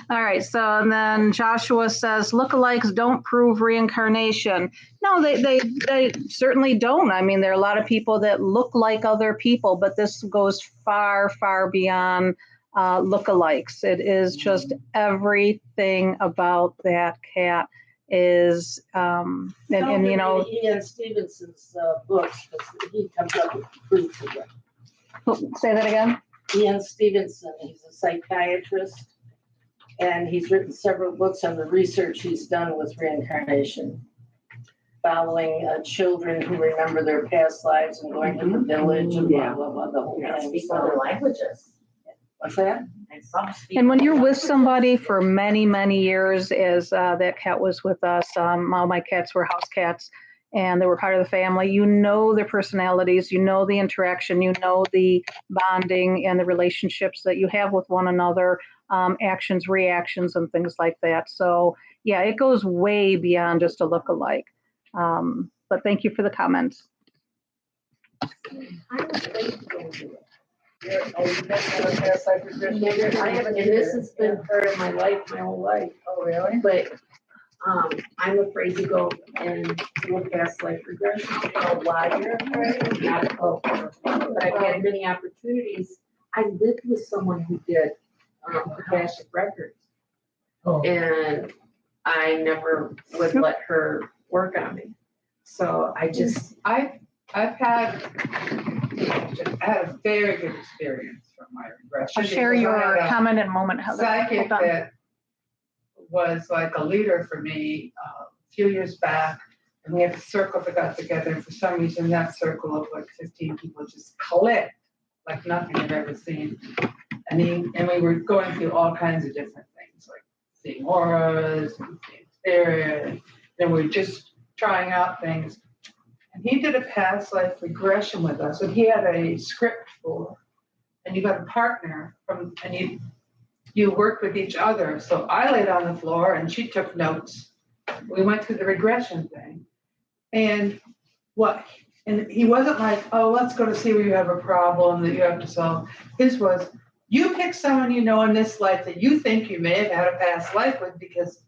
all right. So, and then Joshua says, lookalikes don't prove reincarnation. No, they certainly don't. I mean, there are a lot of people that look like other people, but this goes far, far beyond lookalikes. It is just everything about that cat is, and Ian Stevenson's books, because he comes up with proof of it. say that again. Ian Stevenson, he's a psychiatrist, and he's written several books on the research he's done with reincarnation, following children who remember their past lives and going to the village and blah, blah, blah, the whole thing. Speak other languages. What's that? And when you're with somebody for many, many years, as that cat was with us, all my cats were house cats, and they were part of the family, you know their personalities, you know the interaction, you know the bonding and the relationships that you have with one another, actions, reactions, and things like that. So, yeah, it goes way beyond just a look-alike. But thank you for the comments. I was ready to go do it. You guys have a past life regression? I haven't, and this has been part of my life, my whole life. Oh, really? But, I'm afraid to go and do a past life regression. Oh, why you're afraid? Not, but I've had many opportunities. I lived with someone who did, Akashic records. Oh. And I never would let her work on me. So I've had a very good experience from my regression. I'll share because I your had a comment in a moment, Heather. psychic Hold on. that was like a leader for me a few years back. And we had a circle that got together. And for some reason, that circle of like 15 people just clicked like nothing I've ever seen. And we were going through all kinds of different things, like seeing auras and seeing spirit. And we were just trying out things. And he did a past life regression with us, and he had a script for, and you got a partner and you worked with each other. So I laid on the floor and she took notes. We went through the regression thing. And he wasn't like, oh, let's go to see where you have a problem that you have to solve. His was, you pick someone you know in this life that you think you may have had a past life with because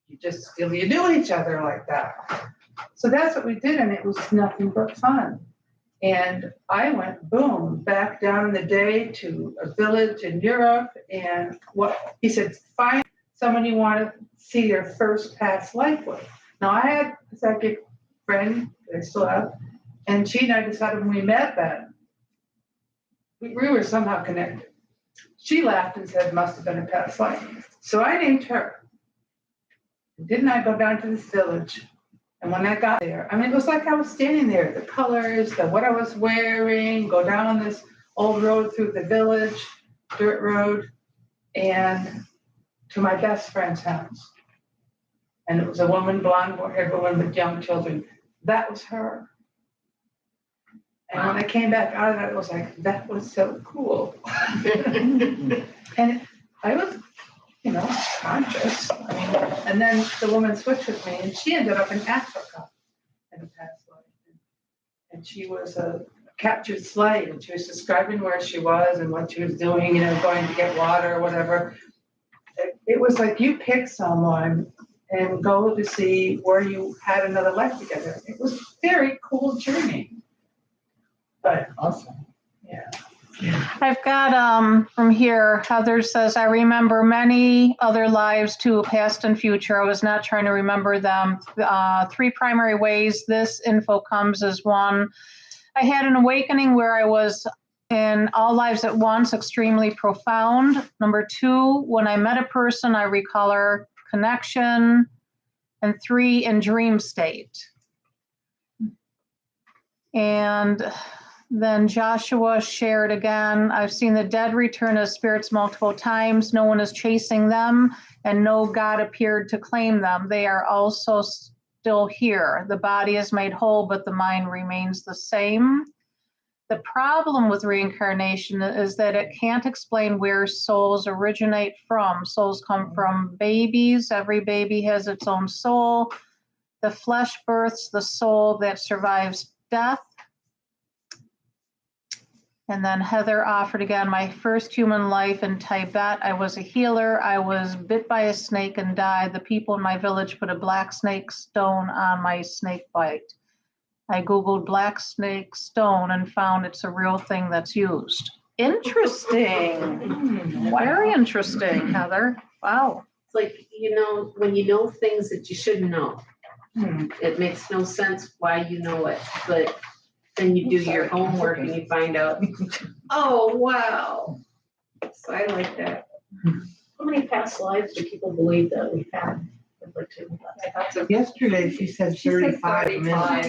you just feel you knew each other like that. So that's what we did, and it was nothing but fun. And I went, boom, back down in the day to a village in Europe, and he said, find someone you want to see your first past life with. Now, I had a psychic friend that I still have, and she and I decided when we met that we were somehow connected. She laughed and said, must have been a past life. So I named her. Didn't I go down to this village? And when I got there, I mean, it was like I was standing there, the colors, what I was wearing, go down this old road through the village, dirt road, and to my best friend's house. And it was a woman, blonde-haired woman with young children. That was her. And when I came back out of that, it was like, that was so cool. And I was, conscious. I mean, and then the woman switched with me, and she ended up in Africa in a past life. And she was a captured slave, and she was describing where she was and what she was doing, going to get water or whatever. It was like you pick someone and go to see where you had another life together. It was a very cool journey. But Awesome. yeah. I've got, from here, Heather says, I remember many other lives too, past and future. I was not trying to remember them. 3 primary ways this info comes is 1, I had an awakening where I was in all lives at once, extremely profound. Number 2, when I met a person, I recall our connection. And 3, in dream state. And then Joshua shared again, I've seen the dead return as spirits multiple times. No one is chasing them, and no God appeared to claim them. They are also still here. The body is made whole, but the mind remains the same. The problem with reincarnation is that it can't explain where souls originate from. Souls come from babies. Every baby has its own soul. The flesh births the soul that survives death. And then Heather offered again, my first human life in Tibet. I was a healer. I was bit by a snake and died. The people in my village put a black snake stone on my snake bite. I Googled black snake stone and found it's a real thing that's used. Interesting. Very interesting, Heather. Wow. It's like, when you know things that you shouldn't know. It makes no sense why you know it, but then you do your homework and you find out, oh, wow. So I like that. How many past lives do people believe that we've had? Yesterday, she said 35 minutes. I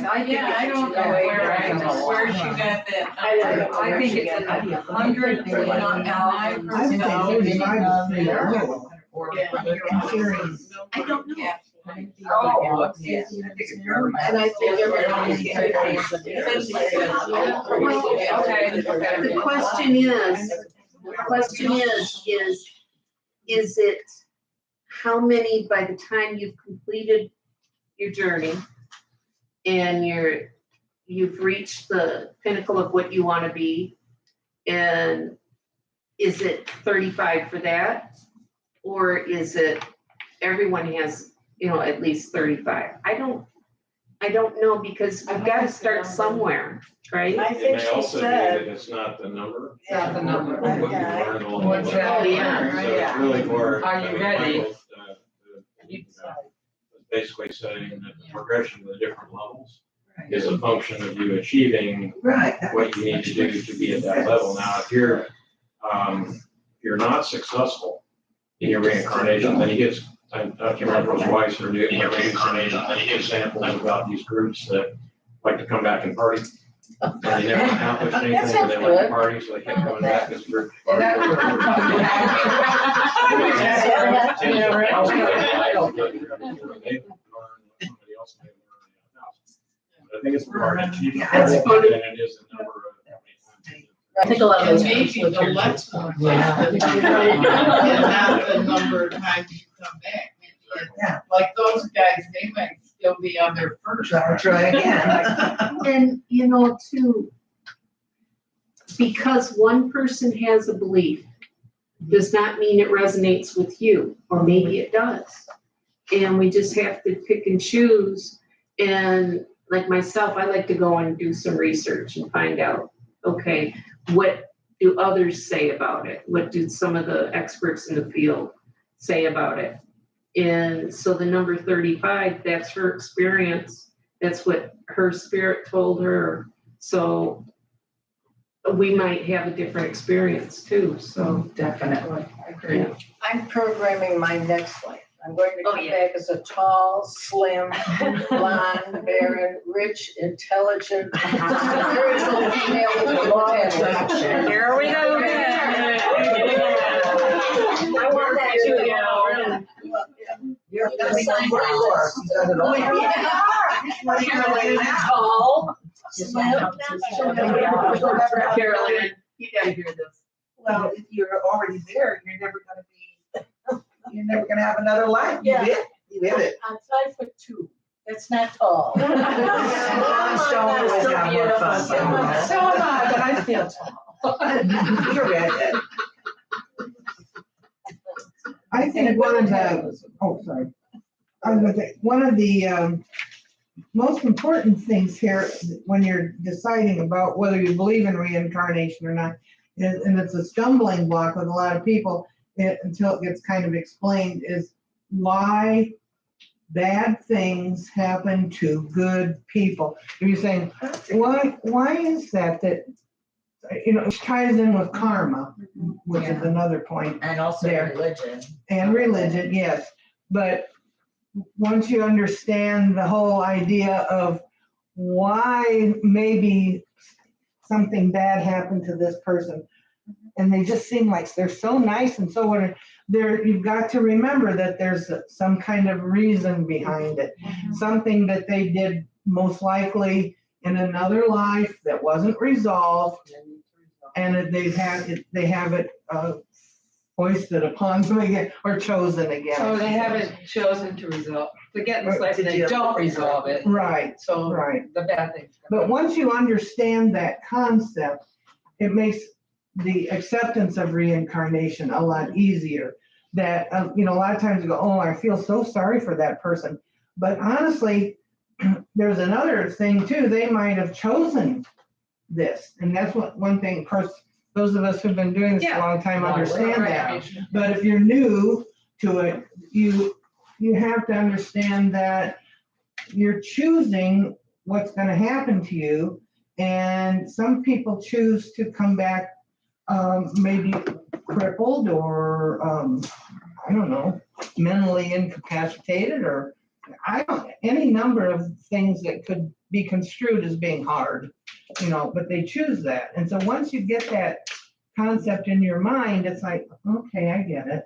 don't know where she got that. I think it's in the hundreds, but not thousands. I would say 35 is pretty low. I don't know. Oh, And I think everyone The question is it how many by the time you've completed your journey and you've reached the pinnacle of what you want to be, and is it 35 for that, or is it everyone has at least 35? I don't know, because we've got to start somewhere, right? I think It may she also be said. that it's not the number. It's not the number. What you Yeah. learned along the What's way. that? Oh, yeah. So it's really more. Are you ready? Basically saying that the progression of the different levels is a function of you achieving Right. what you need to do to be at that level. Now, if you're not successful in your reincarnation, then you get, I can't remember if it was Weiss or Newton, or reincarnation, then you get samples about these groups that like to come back and party. And they never accomplished anything, but they like to party, so they kept coming back as a group. I think it's more an achievement than it is a number of. I think a lot of And those. maybe the less one. Yeah. And not the number of times you come back. Yeah. Like those guys, they might still be on their first. Try again. And, too, because one person has a belief does not mean it resonates with you, or maybe it does. And we just have to pick and choose. And like myself, I like to go and do some research and find out, okay, what do others say about it? What do some of the experts in the field say about it? And so the number 35, that's her experience. That's what her spirit told her. So we might have a different experience too, so. Definitely, I agree. Yeah. I'm programming my next life. I'm going to Oh, come yeah. back as a tall, slim, blonde, barren, rich, intelligent, spiritual female with a long attraction. There Tall. Carolyn, you gotta hear this. Well, if you're already there, you're never gonna have another life. You did it. I'm 5'2". That's not tall. Moms don't always have more fun. So am I, but I feel tall. You're right. I think one of the, oh, sorry. I was gonna say, one of the most important things here when you're deciding about whether you believe in reincarnation or not, and it's a stumbling block with a lot of people until it gets kind of explained, is why bad things happen to good people. You're saying, why is that, it ties in with karma, which is another point. And also there. religion. And religion, yes. But once you understand the whole idea of why maybe something bad happened to this person, and they just seem like they're so nice and so what, you've got to remember that there's some kind of reason behind it. Something that they did most likely in another life that wasn't resolved, and they have it foisted upon them again or chosen again. So they haven't chosen to resolve, they get in this life and they don't resolve it. Right. So Right. the bad things. But once you understand that concept, it makes the acceptance of reincarnation a lot easier. That, a lot of times you go, oh, I feel so sorry for that person. But honestly, there's another thing too. They might have chosen this. And that's one thing, of course, those of us who've been doing this a long time understand that. But if you're new to it, you have to understand that you're choosing what's going to happen to you. And some people choose to come back maybe crippled or, I don't know, mentally incapacitated, or any number of things that could be construed as being hard, but they choose that. And so once you get that concept in your mind, it's like, okay, I get it,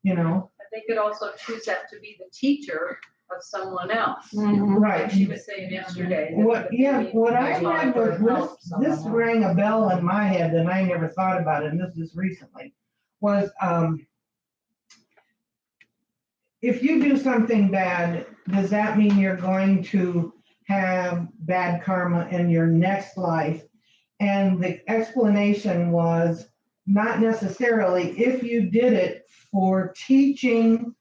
They could also choose that to be the teacher of someone else. Right. Like she was saying yesterday. What I read was, this rang a bell in my head and I never thought about it, and this is recently, was if you do something bad, does that mean you're going to have bad karma in your next life? And the explanation was not necessarily. If you did it for teaching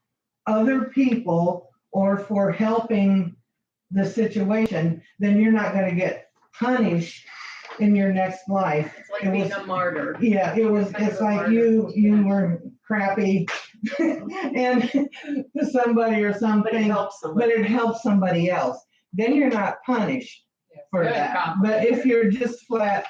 other people or for helping the situation, then you're not going to get punished in your next life. It's like being a martyr. Yeah, it's like you were crappy and to somebody or something, but it helps somebody else. Then you're not punished for that. But if you're just flat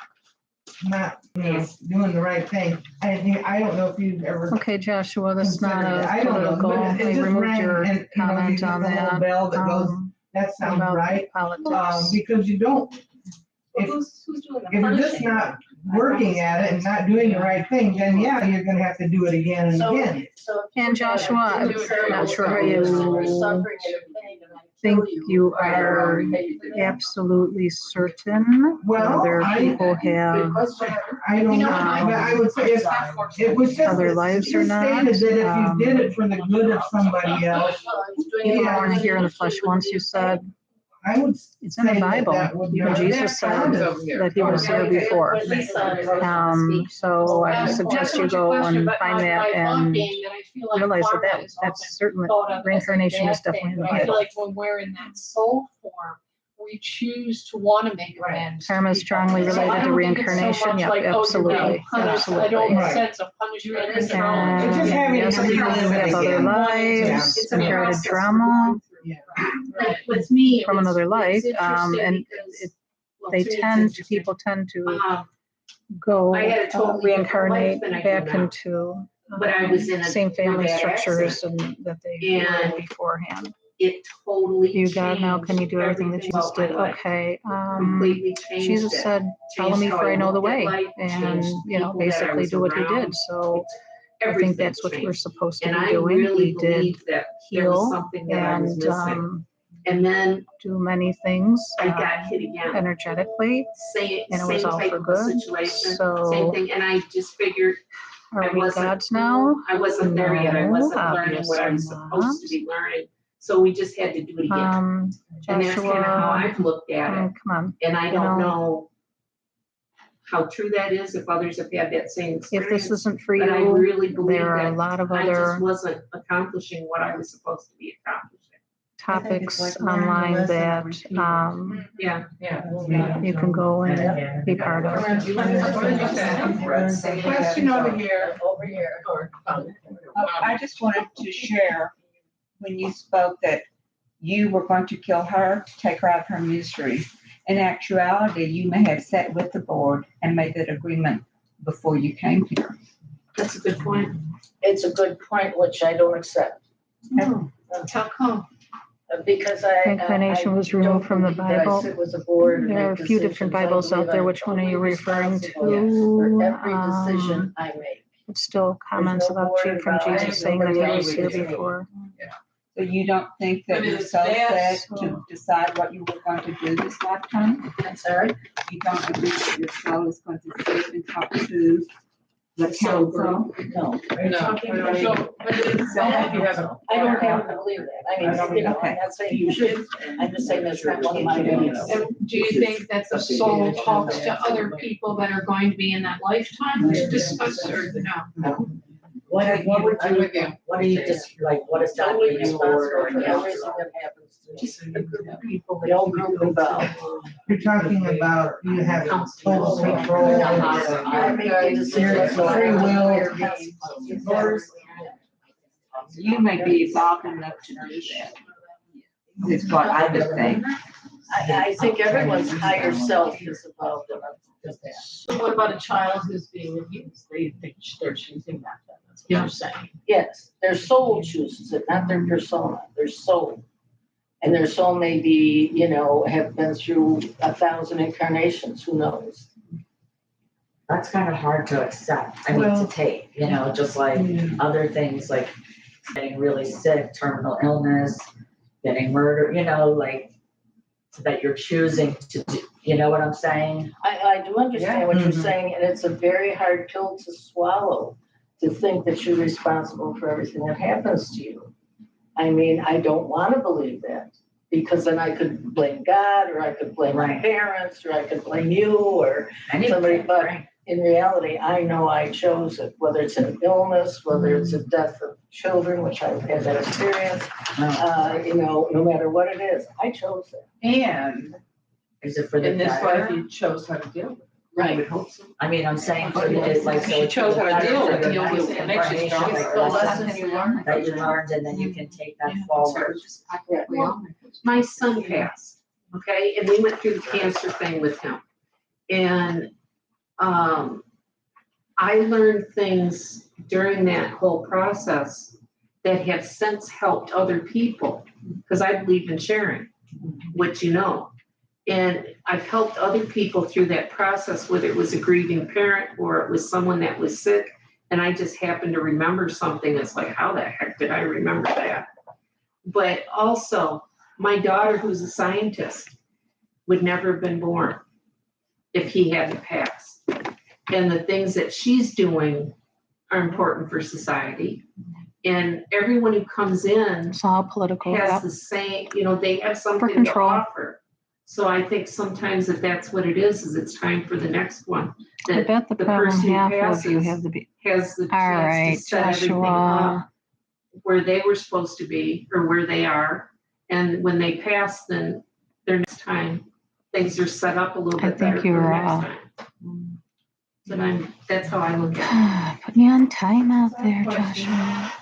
not doing the right thing, I don't know if you've ever. Okay, Joshua, that's not I don't know, political. but it I just removed rang, your and, comment you on get the little that. bell that goes, that sounds about right. Politics. Because you don't, Who's doing the if you're just punishing? not working at it and not doing the right thing, then yeah, you're gonna have to do it again and again. And Joshua, I'm not sure how you think you are absolutely certain Well, whether people have I don't know, but I would say if it was just. other lives or not. Stated that if you did it for the good of somebody else, You were yeah, born here in the flesh once, you said. I would. It's in the say Bible. that would be- Even Jesus said that he was here before. So I suggest you go and find that and realize that that's certainly, reincarnation is definitely in the I feel Bible. like when we're in that soul form, we choose to want to make amends. Karma is strongly So I related to don't think it's so reincarnation, much yep, like, oh, you're absolutely, being punished. I absolutely. don't Right. sense of punishment. It's just having Yes, to people relive it have other again. lives, It's a inherited process. trauma Like with me. from another life, it's interesting and because- people tend to go I had a totally reincarnate different life than I do back now. into But I was in a same family bad structures and that they were in And beforehand. It totally You God now, can you changed do everything that Jesus about my did? life. Okay, Completely changed Jesus it. said, follow me Changed how for I know the looked at way, life, and, changed you know, people that I basically was do what he around. did, so I everything think that's what we're changed. supposed to And be I doing. really We did believed that there was heal something that I was and, missing. And then do many things. I got hit again. Energetically, Same, and it was same all type for of a good. situation, same So thing, and I just figured are I we wasn't- gods now? I wasn't there yet, I No, wasn't learning what I was obviously supposed to be learning, so we just had to do it again. not. And that's kind of how Joshua, I've looked at it, come on. and I you don't know, know how true that is, if others have had that same If experience. this isn't for But I you, really believe there are a that lot of I just other wasn't accomplishing what I was supposed to be accomplishing. topics online that, Yeah. you can go and be part of. What did you say? Question over here. Over here. I just wanted to share, when you spoke that you were going to kill her, to take her out of her misery. In actuality, you may have sat with the board and made that agreement before you came here. That's a good point. It's a good point, which I don't accept. How come? Because I. Reincarnation was don't removed from the believe that I Bible. sit with the board and There are a make few different decisions. I Bibles out believe there. I'm Which one are you totally referring responsible to? For every decision I make. It's still comments no about board from involved. Jesus saying that he Nobody was here else is. before. So you don't think that But you're it's so there, set to decide what you were going to do this lifetime? I'm sorry? You don't agree that your soul is going to sit and talk to the council? No. So, but it's, I don't have to believe that. I mean, you know, I'm not saying you should. I'm just saying that's not one of my beliefs. And do you think that the soul talks to other people that are going to be in that lifetime to discuss or no? What would you, what do you just, like, what is that? Totally Responsible responsible for everything that happens to just a group of people, the whole group involved. You're talking about you have total control. I make the decisions, so Free will. You may be evolved enough to do that. Is what I would think. I think everyone's higher self is involved enough to do that. So what about a child who's being abused? They think they're choosing that, then, that's what you're saying. Yes, their soul chooses it, not their persona, their soul. And their soul may be, you know, have been through 1,000 incarnations, who knows? That's kind of hard to accept, I mean, to take, you know, just like other things like getting really sick, terminal illness, getting murdered, you know, like that you're choosing to do, you know what I'm saying? I do understand what you're saying, and it's a very hard pill to swallow, to think that you're responsible for everything that happens to you. I mean, I don't want to believe that, because then I could blame God, or I could blame my parents, or I could blame you, or somebody, but in reality, I know I chose it, whether it's an illness, whether it's a death of children, which I've had that experience, you know, no matter what it is, I chose it. And Is it for the in this better? life, you chose how to deal with it. Right. I would hope so. I mean, I'm saying for the, it's like, so. You it's chose for the how to deal better with for it. your Deal with next it. Makes you incarnation, stronger. like The lessons lessons you learn. that you learned, and then you can take that forward. Well, my son passed, okay, and we went through the cancer thing with him. And, I learned things during that whole process that have since helped other people, because I believe in sharing what you know. And I've helped other people through that process, whether it was a grieving parent or it was someone that was sick, and I just happened to remember something. It's like, how the heck did I remember that? But also, my daughter, who's a scientist, would never have been born if he hadn't passed. And the things that she's doing are important for society. And everyone who comes in It's all political. has Yep. the same, you know, they have For something to control. offer. So I think sometimes that that's what it is it's time for the next one. I That bet the the problem person who half of you passes have the, has the all chance right, to set everything Joshua. up where they were supposed to be or where they are. And when they pass, then their next time, things are set up a little I bit better think for you're, the next time. So that's how I look at it. put me on time out there, Joshua.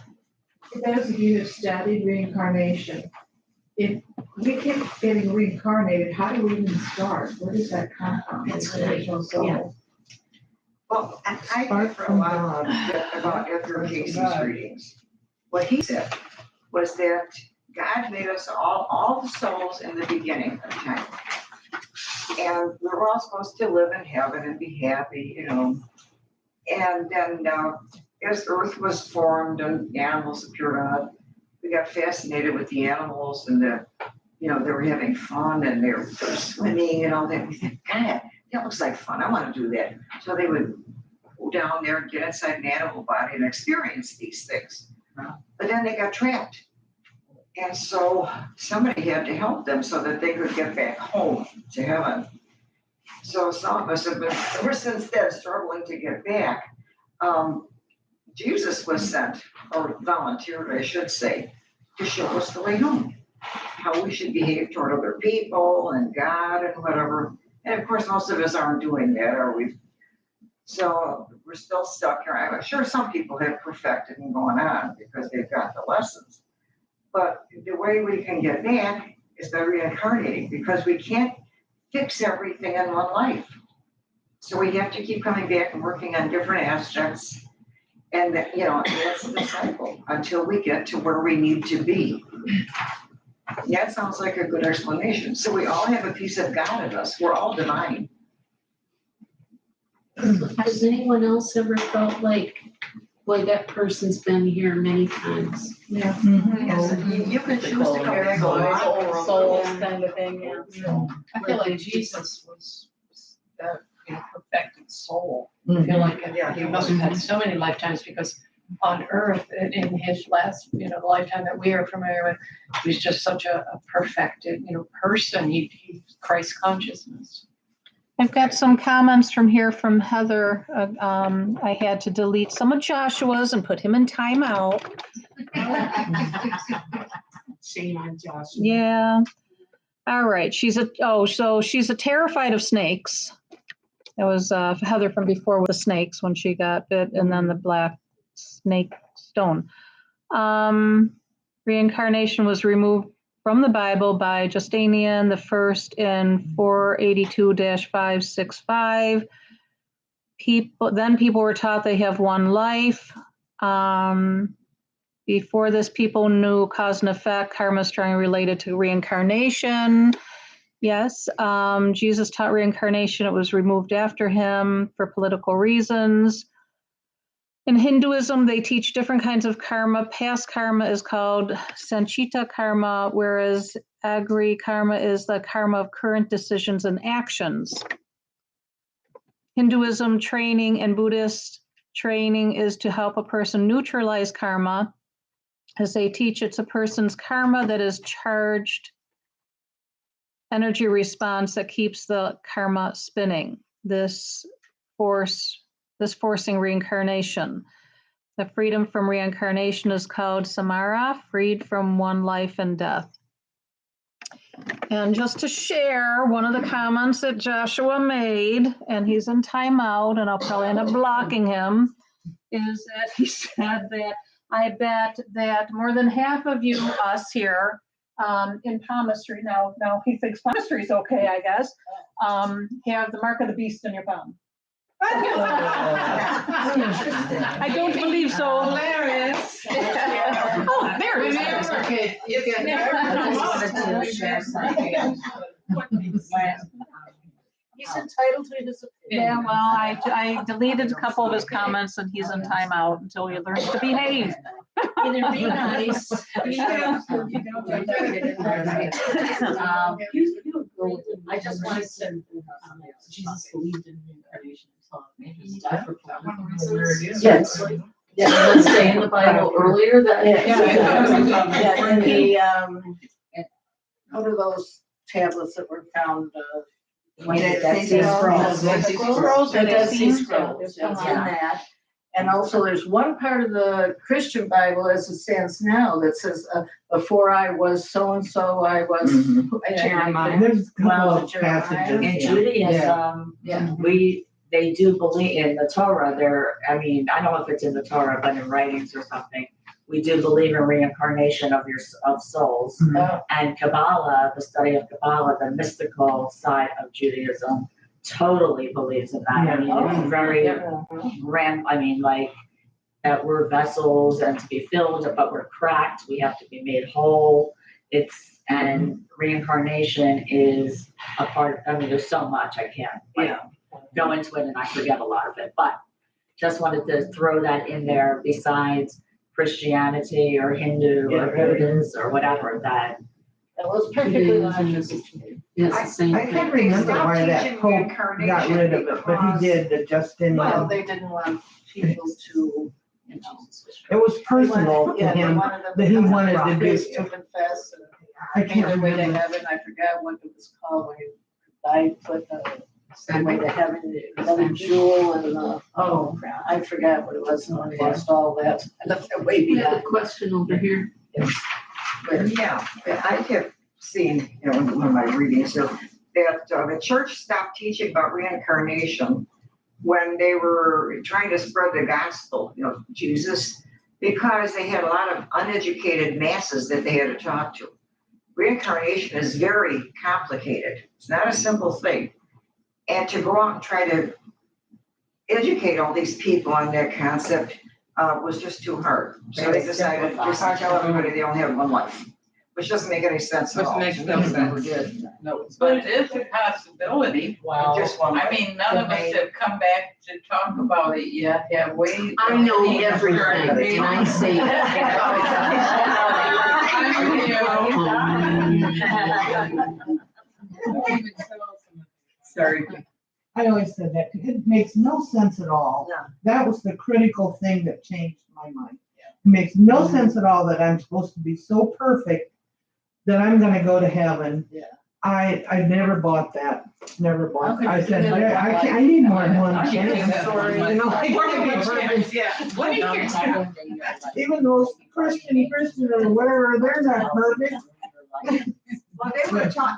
For those of you who studied reincarnation, if we keep getting reincarnated, how do we even start? Where does that come from? That's The original soul. Well, I heard for a while about Edgar Casey's readings. What he said was that God made us all the souls in the beginning of time. And we were all supposed to live in heaven and be happy, you know. And then as Earth was formed and animals appeared on it, we got fascinated with the animals and they were having fun and they were swimming and all that. We said, God, that looks like fun. I want to do that. So they would go down there and get inside an animal body and experience these things. But then they got trapped. And so somebody had to help them so that they could get back home to heaven. So some of us have been, ever since then, struggling to get back. Jesus was sent, or volunteered, I should say, to show us the way home, how we should behave toward other people and God and whatever. And of course, most of us aren't doing that, are we? So we're still stuck here. I'm sure some people have perfected and gone on because they've got the lessons. But the way we can get back is by reincarnating, because we can't fix everything in one life. So we have to keep coming back and working on different aspects. And that's the cycle until we get to where we need to be. That sounds like a good explanation. So we all have a piece of God in us. We're all divine. Has anyone else ever felt like, boy, that person's been here many times? Yeah. Yes, you can choose to come back a lot more. Souls kind of thing, yeah. I feel like Jesus was that perfected soul. I feel like he must have had so many lifetimes, because on earth, in his last, lifetime that we are familiar with, he was just such a perfected, person. He Christ consciousness. I've got some comments from Heather. I had to delete some of Joshua's and put him in timeout. Shame on Joshua. Yeah. All right. She's terrified of snakes. It was Heather from before with the snakes when she got bit, and then the black snake stone. Reincarnation was removed from the Bible by Justinian the First in 482-565. People were taught they have one life. Before this, people knew cause and effect, karma is strongly related to reincarnation. Yes, Jesus taught reincarnation. It was removed after him for political reasons. In Hinduism, they teach different kinds of karma. Past karma is called sanchita karma, whereas agri karma is the karma of current decisions and actions. Hinduism training and Buddhist training is to help a person neutralize karma. As they teach, it's a person's karma that is charged energy response that keeps the karma spinning. This forcing reincarnation. The freedom from reincarnation is called samara, freed from one life and death. And just to share one of the comments that Joshua made, and he's in timeout, and I'll probably end up blocking him, is that he said that I bet that more than half of you, us here, in palmistry, now he thinks palmistry is okay, I guess, have the mark of the beast in your palm. I don't believe so. Hilarious. Oh, there it is. Okay, you can. He's entitled to his opinion. Yeah, well, I deleted a couple of his comments and he's in timeout until he learns to behave. Either be nice. I just wanted to, Jesus believed in reincarnation until he died for political Where it reasons. is. Yes. Yeah, does it say in the Bible earlier that? Yeah, in the, what are those tablets that were found, Dead Sea Scrolls. Dead Sea Scrolls, the Dead Sea Scrolls, Yeah. in that. And also there's one part of the Christian Bible as it stands now that says, before I was so-and-so, I was. Jeremiah. There's a couple of Jeremiah. passages. In Judaism, they do believe in the Torah. I don't know if it's in the Torah, but in writings or something, we do believe in reincarnation of souls. Mm-hmm. And Kabbalah, the study of Kabbalah, the mystical side of Judaism, totally believes in that. It's very that we're vessels and to be filled, but we're cracked. We have to be made whole. And reincarnation is a part. There's so much I can't go into it, and I forget a lot of it. But just wanted to throw that in there besides Christianity or Hindu or Buddhist or whatever that. It was perfectly logical. Yes, the same I thing. can't remember Stopped why that teaching Pope reincarnation got rid of it, but he because- did, the Justinian. Well, they didn't want people to, you know. It was personal to Yeah, they him, wanted them that he come wanted to do. priest to confess and I made can't their way to remember. heaven. I forgot what it was called when you died, put the way to heaven, another jewel and oh crap, I forgot what it was. No, I lost all that. I left that way We have a behind. question over here. Yeah, I kept seeing, you know, in one of my readings here, that the church stopped teaching about reincarnation when they were trying to spread the gospel, you know, Jesus, because they had a lot of uneducated masses that they had to talk to. Reincarnation is very complicated. It's not a simple thing. And to go out and try to educate all these people on that concept was just too hard. So they decided just to tell everybody they only have one life, which doesn't make any sense at all. Which makes no It never sense. did. No, but it is a possibility. Wow. Just one. I mean, none of us have come back to talk about it yet, have we? I know everything, and I say. Sorry. I always said that, it makes no sense at all. No. That was the critical thing that changed my mind. It makes no sense at all that I'm supposed to be so perfect that I'm gonna go to heaven. Yeah. I never bought that, never bought. Okay, I said, you did I like- can't, I need more than one I'm chance. kidding, sorry. You know, I can't be perfect. Even those Christians or whatever, they're not perfect. Well,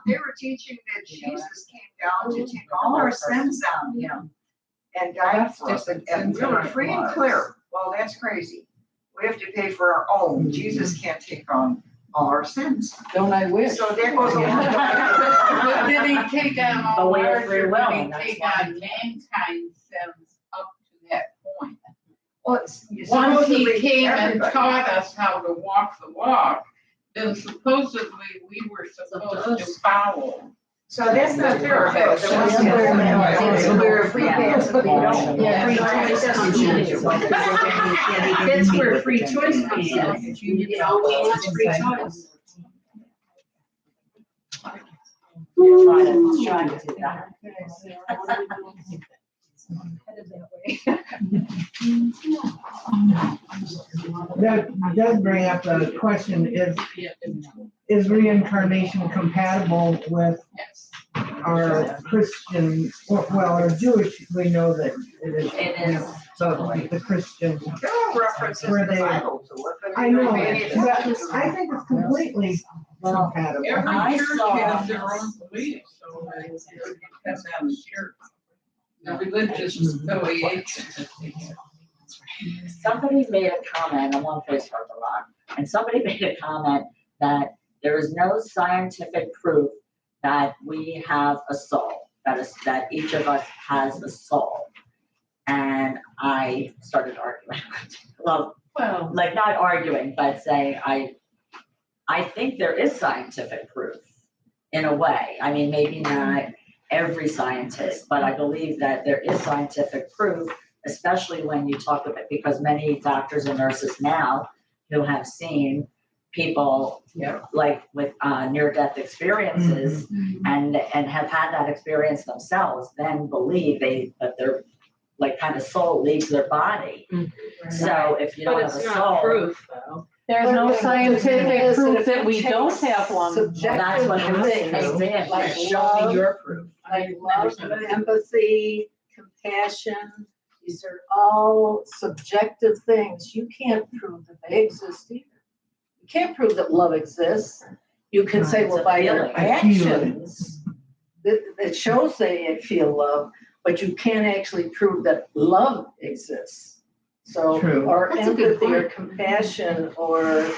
they were teaching that Jesus came down to take all our sins on him and died for us, and we were free and clear. Well, that's crazy. We have to pay for our own. Jesus can't take on all our sins. Don't I wish? So there goes a But did he take on The all way of ours, free or will, did he that's take why. on mankind's sins up to that point? Well, Once he supposedly came and everybody. taught us how to walk the walk, then supposedly we were supposed to follow. So that's not fair. We're free pass if we don't. Yeah. Free choice comes in. That's where free choice comes in. You know, we want free choice. Trying to do that. That does bring up the question, is reincarnation compatible with our Christian, well, our Jewish, we know that it is. It is. Totally. The Christian. There are references in Where the they- Bible to it. But I know, it's but not- I think it's completely compatible. Every church has their own beliefs, so it depends on the church. The religious affiliation. Somebody made a comment, I'm on Facebook a lot, and somebody made a comment that there is no scientific proof that we have a soul, that each of us has a soul. And I started arguing. Well, like not arguing, but saying I think there is scientific proof in a way. I mean, maybe not every scientist, but I believe that there is scientific proof, especially when you talk about, because many doctors and nurses now who have seen people like with near-death experiences and have had that experience themselves, then believe that their like kind of soul leaves their body. So if you don't have a soul. though. There's no scientific proof that we don't have one. That's what I'm saying. Like Show me your proof. Like love, empathy, compassion, these are all subjective things. You can't prove that they exist either. You can't prove that love exists. You can say, It's well, a by their feeling. actions, it shows they feel love, but you can't actually prove that love exists. So, True. or That's a good empathy or point. compassion or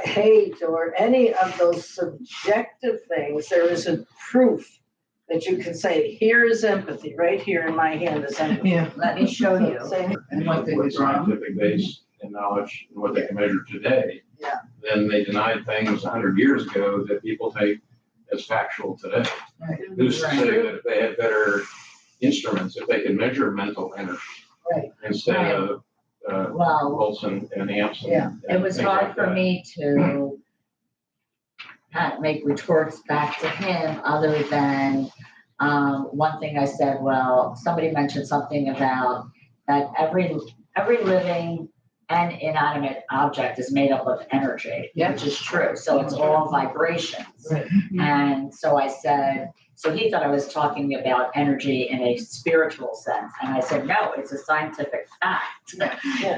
hate or any of those subjective things, there isn't proof that you can say, here is empathy, right here in my hand is empathy. Yeah. Let me show you. Say, And what they scientific base and knowledge and what they can measure today. Yeah. Then they denied things 100 years ago that people take as factual today. Who's to say that if they had better instruments, if they can measure mental energy Right. and instead of, Well, Wilson and Hampson. Yeah. it was things hard like for that. me to make retorts back to him other than, one thing I said, well, somebody mentioned something about that every living and inanimate object is made up of energy, which is true. So it's all vibrations. Right. And so I said, so he thought I was talking about energy in a spiritual sense. And I said, no, it's a scientific fact,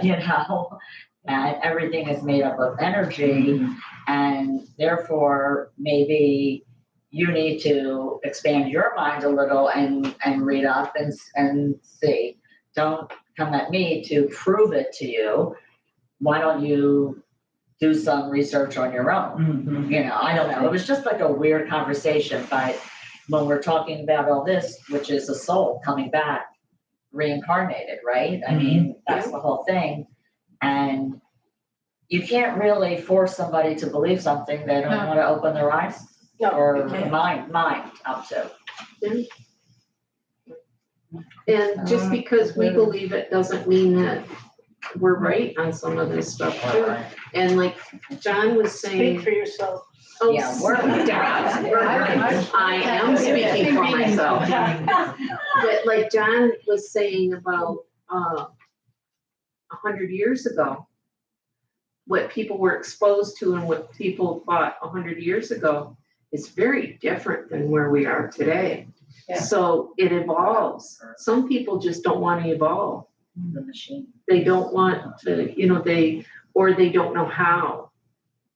you know, that everything is made up of energy. And therefore, maybe you need to expand your mind a little and read up and see. Don't come at me to prove it to you. Why don't you do some research on your own? You know, I don't know. It was just like a weird conversation, but when we're talking about all this, which is a soul coming back reincarnated, right? I mean, that's the whole thing. And you can't really force somebody to believe something they don't want to open their eyes or mind up to. And just because we believe it doesn't mean that we're right on some of this stuff too. And like John was saying. Speak for yourself. Oh, Yeah, we're- I am speaking for myself. But like John was saying about 100 years ago, what people were exposed to and what people thought 100 years ago is very different than where we are today. Yeah. So it evolves. Some people just don't want to evolve. The machine. They don't want to, you know, they don't know how.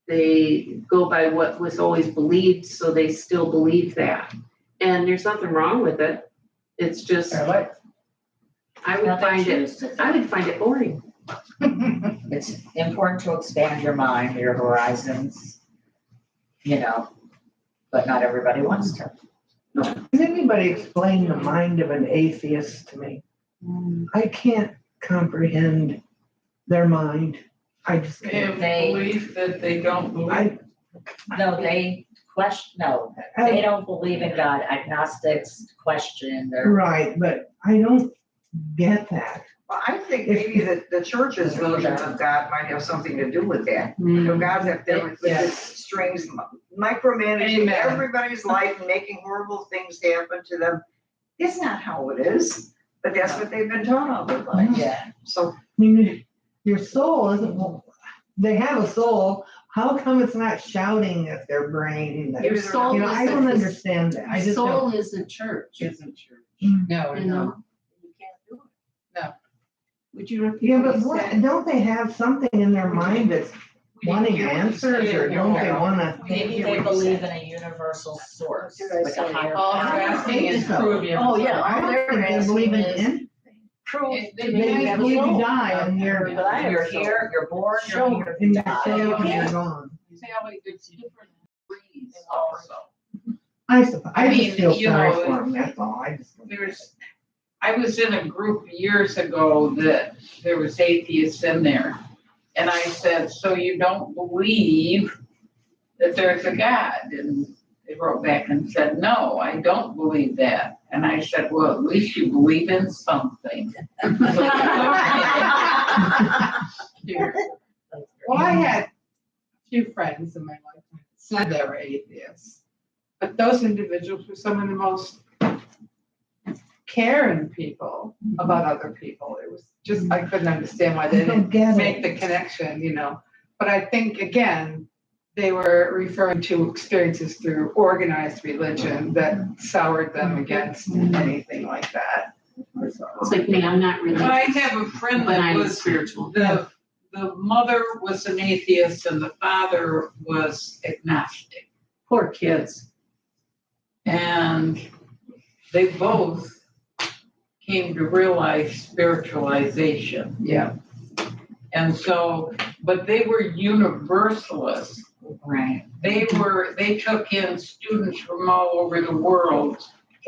They go by what was always believed, so they still believe that. And there's nothing wrong with it. It's just, I would find it boring. It's important to expand your mind, your horizons, you know, but not everybody wants to. Can anybody explain the mind of an atheist to me? I can't comprehend their mind. I just They can't. have belief that they don't believe. They don't believe in God. Agnostics question their. Right, but I don't get that. Well, I think maybe that the church's version of God might have something to do with that. You know, God's up there with his strings, micromanaging everybody's life and making horrible things happen to them. It's not how it is, but that's what they've been taught all their life. Yeah. So, I mean, your soul isn't, they have a soul. How come it's not shouting at their brain? Your soul, you know, I don't understand that. I just soul don't. isn't church. Isn't church. No, You know, you can't do it. No. Would you repeat? Yeah, what but you what, said? don't they have something in their mind that's wanting answers, or don't they wanna? Maybe they believe in a universal source, like a higher All power. they're asking is prove you. Oh, yeah, I all they're don't think they asking believe in is anything. prove They to They me just you have a believe you soul. die and you're You're here, you're born, you're here. in you your die. soul and you're gone. See how it's different breeds also. I suppose, I mean, just feel you sorry know, for them, that's all, I just. I was in a group years ago that there was atheists in there. And I said, so you don't believe that there's a God? And they wrote back and said, no, I don't believe that. And I said, well, at least you believe in something. Well, I had a few friends in my life that said they were atheists. But those individuals were some of the most caring people about other people. It was just, I couldn't understand why they didn't make the connection, you know. But I think, again, they were referring to experiences through organized religion that soured them against anything like that. It's like me, I'm not religious. I have a friend but that I'm was spiritual. The mother was an atheist and the father was agnostic. Poor kids. And they both came to realize spiritualization. Yeah. And so, but they were universalists. Right. They took in students from all over the world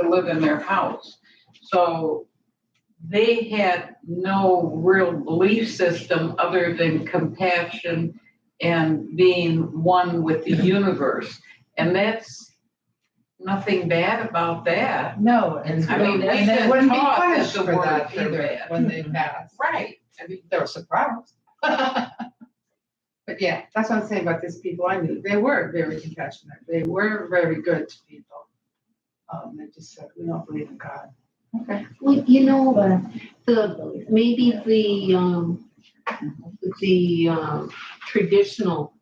to live in their house. So they had no real belief system other than compassion and being one with the universe. And that's nothing bad about that. No, and I mean, and we've they been wouldn't be taught that punished the for that words are either bad. when they pass. Right. I mean, they're surprised. But yeah, that's what I'm saying about these people I knew. They were very compassionate. They were very good to people. They just said, we don't believe in God. Okay. Well, you know, maybe the traditional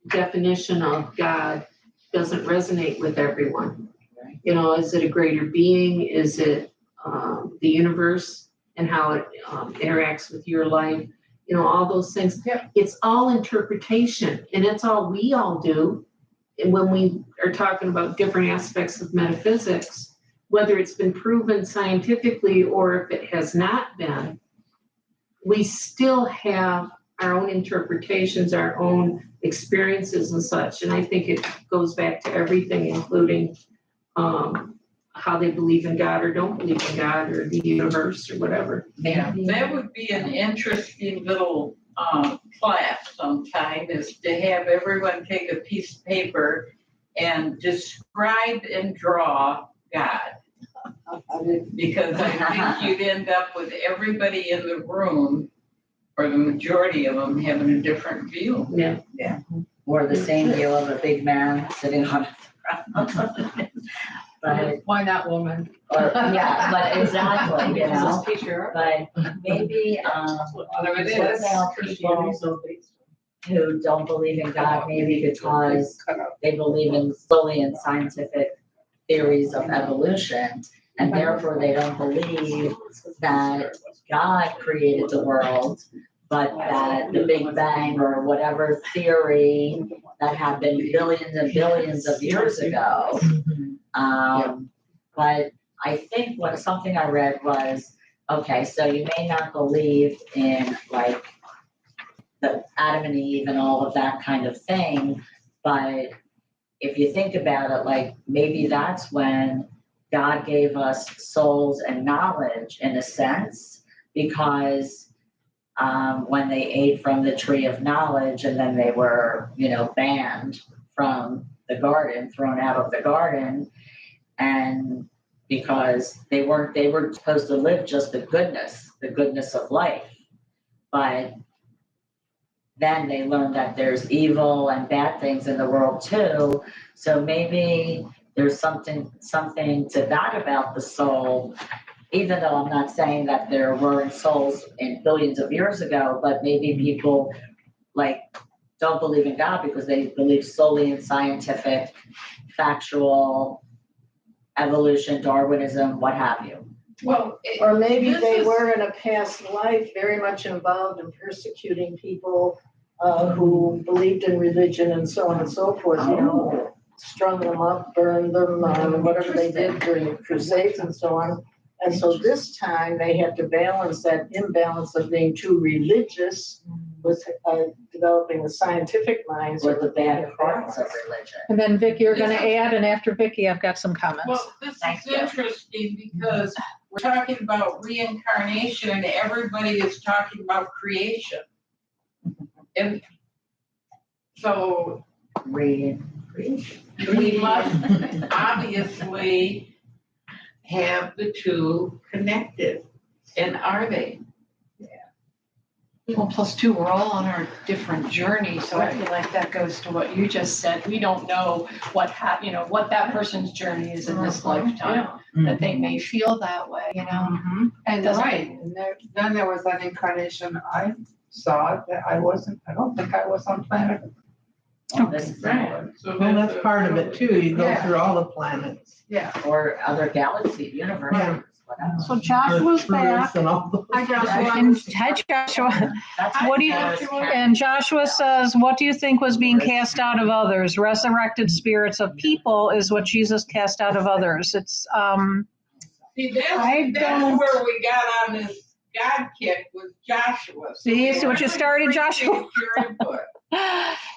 definition of God doesn't resonate with everyone. You know, is it a greater being? Is it the universe and how it interacts with your life? You know, all those things. Yep. It's all interpretation, and that's all we all do. And when we are talking about different aspects of metaphysics, whether it's been proven scientifically or if it has not been, we still have our own interpretations, our own experiences and such. And I think it goes back to everything, including how they believe in God or don't believe in God or the universe or whatever. Yeah, that would be an interesting little class sometime, is to have everyone take a piece of paper and describe and draw God. Because I think you'd end up with everybody in the room, or the majority of them, having a different view. Yeah. Yeah. Or the same view of a big man sitting on a throne. But, Why not woman? or, yeah, but exactly, you know, but maybe, what about people who don't believe in God, maybe because they believe in solely in scientific theories of evolution, and therefore they don't believe that God created the world, but that the Big Bang or whatever theory that happened billions and billions of years ago. But I think something I read was, okay, so you may not believe in like the Adam and Eve and all of that kind of thing, but if you think about it, like maybe that's when God gave us souls and knowledge in a sense, because when they ate from the tree of knowledge and then they were, you know, banned from the garden, thrown out of the garden, and because they were supposed to live just the goodness of life. But then they learned that there's evil and bad things in the world too. So maybe there's something to that about the soul, even though I'm not saying that there weren't souls in billions of years ago, but maybe people like don't believe in God because they believe solely in scientific, factual, evolution, Darwinism, what have you. Well, Or maybe they were in a past life very much involved in persecuting people who believed in religion and so on and so forth, you know, strung them up, burned them, whatever they did during the Crusades and so on. And so this time they had to balance that imbalance of being too religious with developing the scientific minds. Or the bad parts of religion. And then Vic, you're gonna add, and after Vicky, I've got some comments. Well, this is interesting because we're talking about reincarnation and everybody is talking about creation. And so we must obviously have the two connected. And are they? Well, plus two, we're all on our different journeys, so I feel like that goes to what you just said. We don't know what that person's journey is in this lifetime, that they may feel that way, you know? And Right, and then there was that incarnation I saw that I don't think I was on planet. Right. Well, that's part of it too. You go through all the planets. Yeah. Or other galaxy, universes, whatever. So Joshua's back. And all Hi, Joshua. Hi, Joshua. What do you, and Joshua says, what do you think was being cast out of others? Resurrected spirits of people is what Jesus cast out of others. It's, See, that's where we got on this God kick with Joshua. See what you started, Joshua?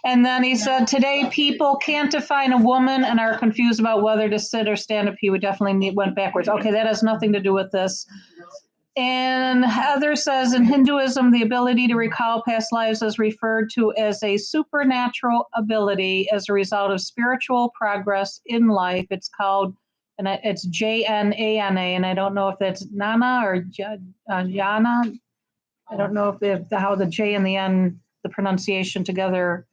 And then he said, today people can't define a woman and are confused about whether to sit or stand up. He would definitely went backwards. Okay, that has nothing to do with this. And Heather says, in Hinduism, the ability to recall past lives is referred to as a supernatural ability as a result of spiritual progress in life. It's called, and it's Jnana, and I don't know if that's Nana or Jana. I don't know if how the J and the N, the pronunciation together.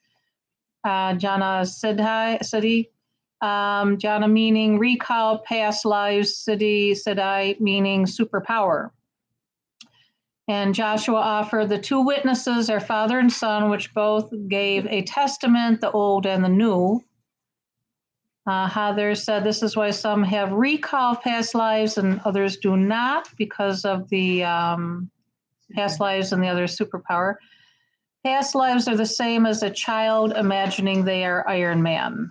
Jana Siddhi. Jana meaning recall past lives, Siddhi meaning superpower. And Joshua offered the two witnesses, our father and son, which both gave a testament, the old and the new. Heather said this is why some have recalled past lives and others do not because of the past lives and the other superpower. Past lives are the same as a child imagining they are Iron Man.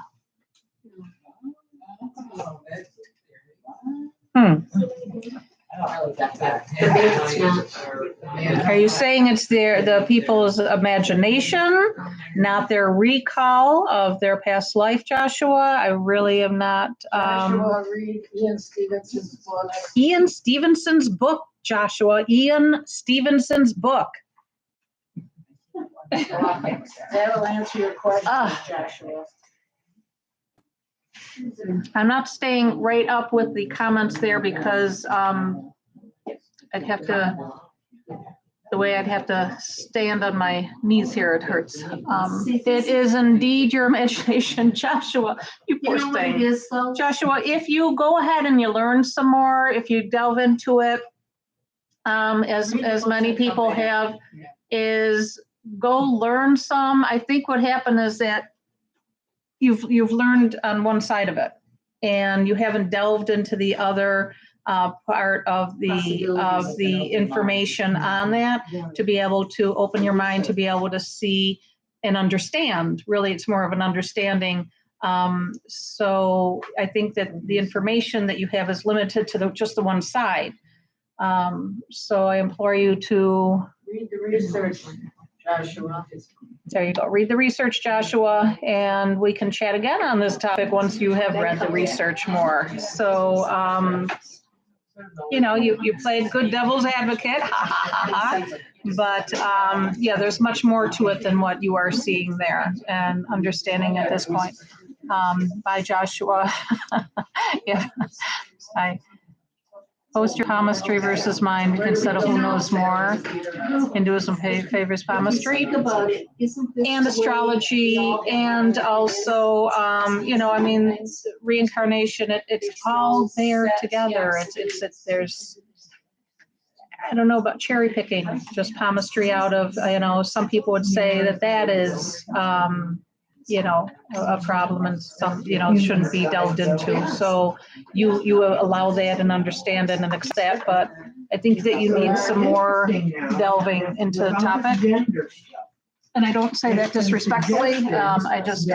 Are you saying it's the people's imagination, not their recall of their past life, Joshua? I really am not. Joshua, read Ian Stevenson's book. Ian Stevenson's book, Joshua. Ian Stevenson's book. That'll answer your question, Joshua. I'm not staying right up with the comments there because I'd have to, the way I'd have to stand on my knees here, it hurts. It is indeed your imagination, Joshua. You poor thing. What it is, though? Joshua, if you go ahead and you learn some more, if you delve into it, as many people have, is go learn some. I think what happened is that you've learned on one side of it, and you haven't delved into the other part of the information on that to be able to open your mind to be able to see and understand. Really, it's more of an understanding. So I think that the information that you have is limited to just the one side. So I implore you to read the research, Joshua. There you go. Read the research, Joshua, and we can chat again on this topic once you have read the research more. So, you played good devil's advocate, but yeah, there's much more to it than what you are seeing there and understanding at this point. By Joshua. Yeah, post your palmistry versus mine instead of who knows more. Hinduism favors palmistry and astrology, and also, reincarnation. It's all there together. There's, I don't know about cherry picking, just palmistry out of, some people would say that is, a problem and some, shouldn't be delved into. So you allow that and understand it and accept that, but I think that you need some more delving into the topic. And I don't say that disrespectfully. I just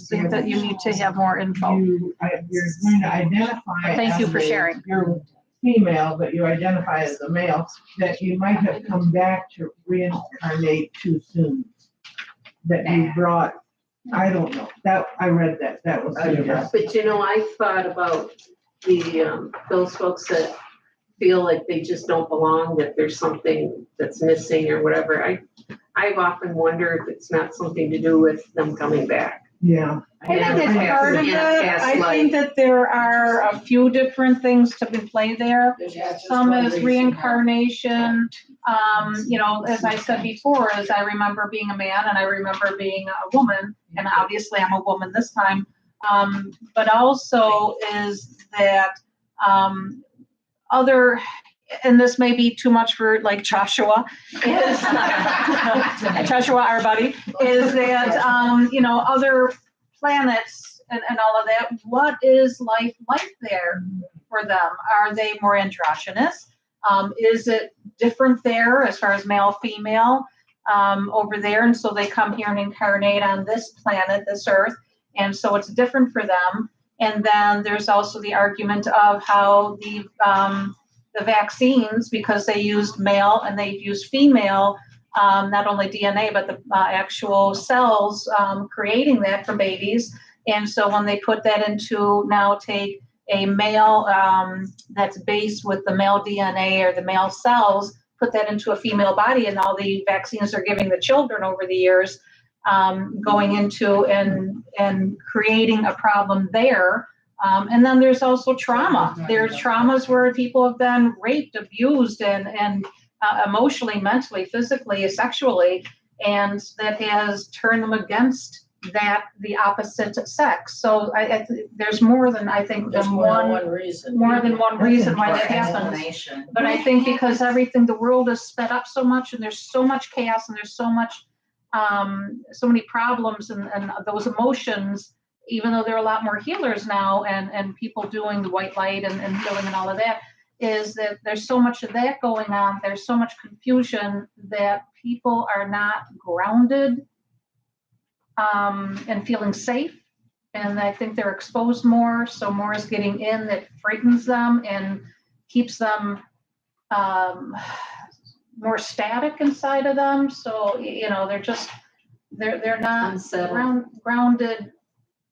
think that you need to have more info. You're going to identify. Thank you for sharing. You're female, but you identify as a male, that you might have come back to reincarnate too soon. That you brought. I don't know. That I read that was. But I thought about those folks that feel like they just don't belong, that there's something that's missing or whatever. I've often wondered if it's not something to do with them coming back. Yeah. I think it's part of it. I think that there are a few different things to be played there. Some is reincarnation. As I said before, as I remember being a man and I remember being a woman, and obviously I'm a woman this time. But also is that other, and this may be too much for like Joshua, is Joshua, our buddy, is that, other planets and all of that, what is life like there for them? Are they more androgynous? Is it different there as far as male, female over there? And so they come here and incarnate on this planet, this earth. And so it's different for them. And then there's also the argument of how the vaccines, because they used male and they used female, not only DNA, but the actual cells creating that for babies. And so when they put that into now take a male that's based with the male DNA or the male cells, put that into a female body, and all the vaccines they're giving the children over the years, going into and creating a problem there. And then there's also trauma. There's traumas where people have been raped, abused, and emotionally, mentally, physically, sexually, and that has turned them against the opposite sex. So there's more than, I think, There's than more than one one reason. more than one reason why that happens. But I think because the world is sped up so much, and there's so much chaos, and there's so much, so many problems, and those emotions, even though there are a lot more healers now, and people doing the white light and healing and all of that, is that there's so much of that going on. There's so much confusion that people are not grounded and feeling safe. And I think they're exposed more, so more is getting in that frightens them and keeps them more static inside of them. So, they're not grounded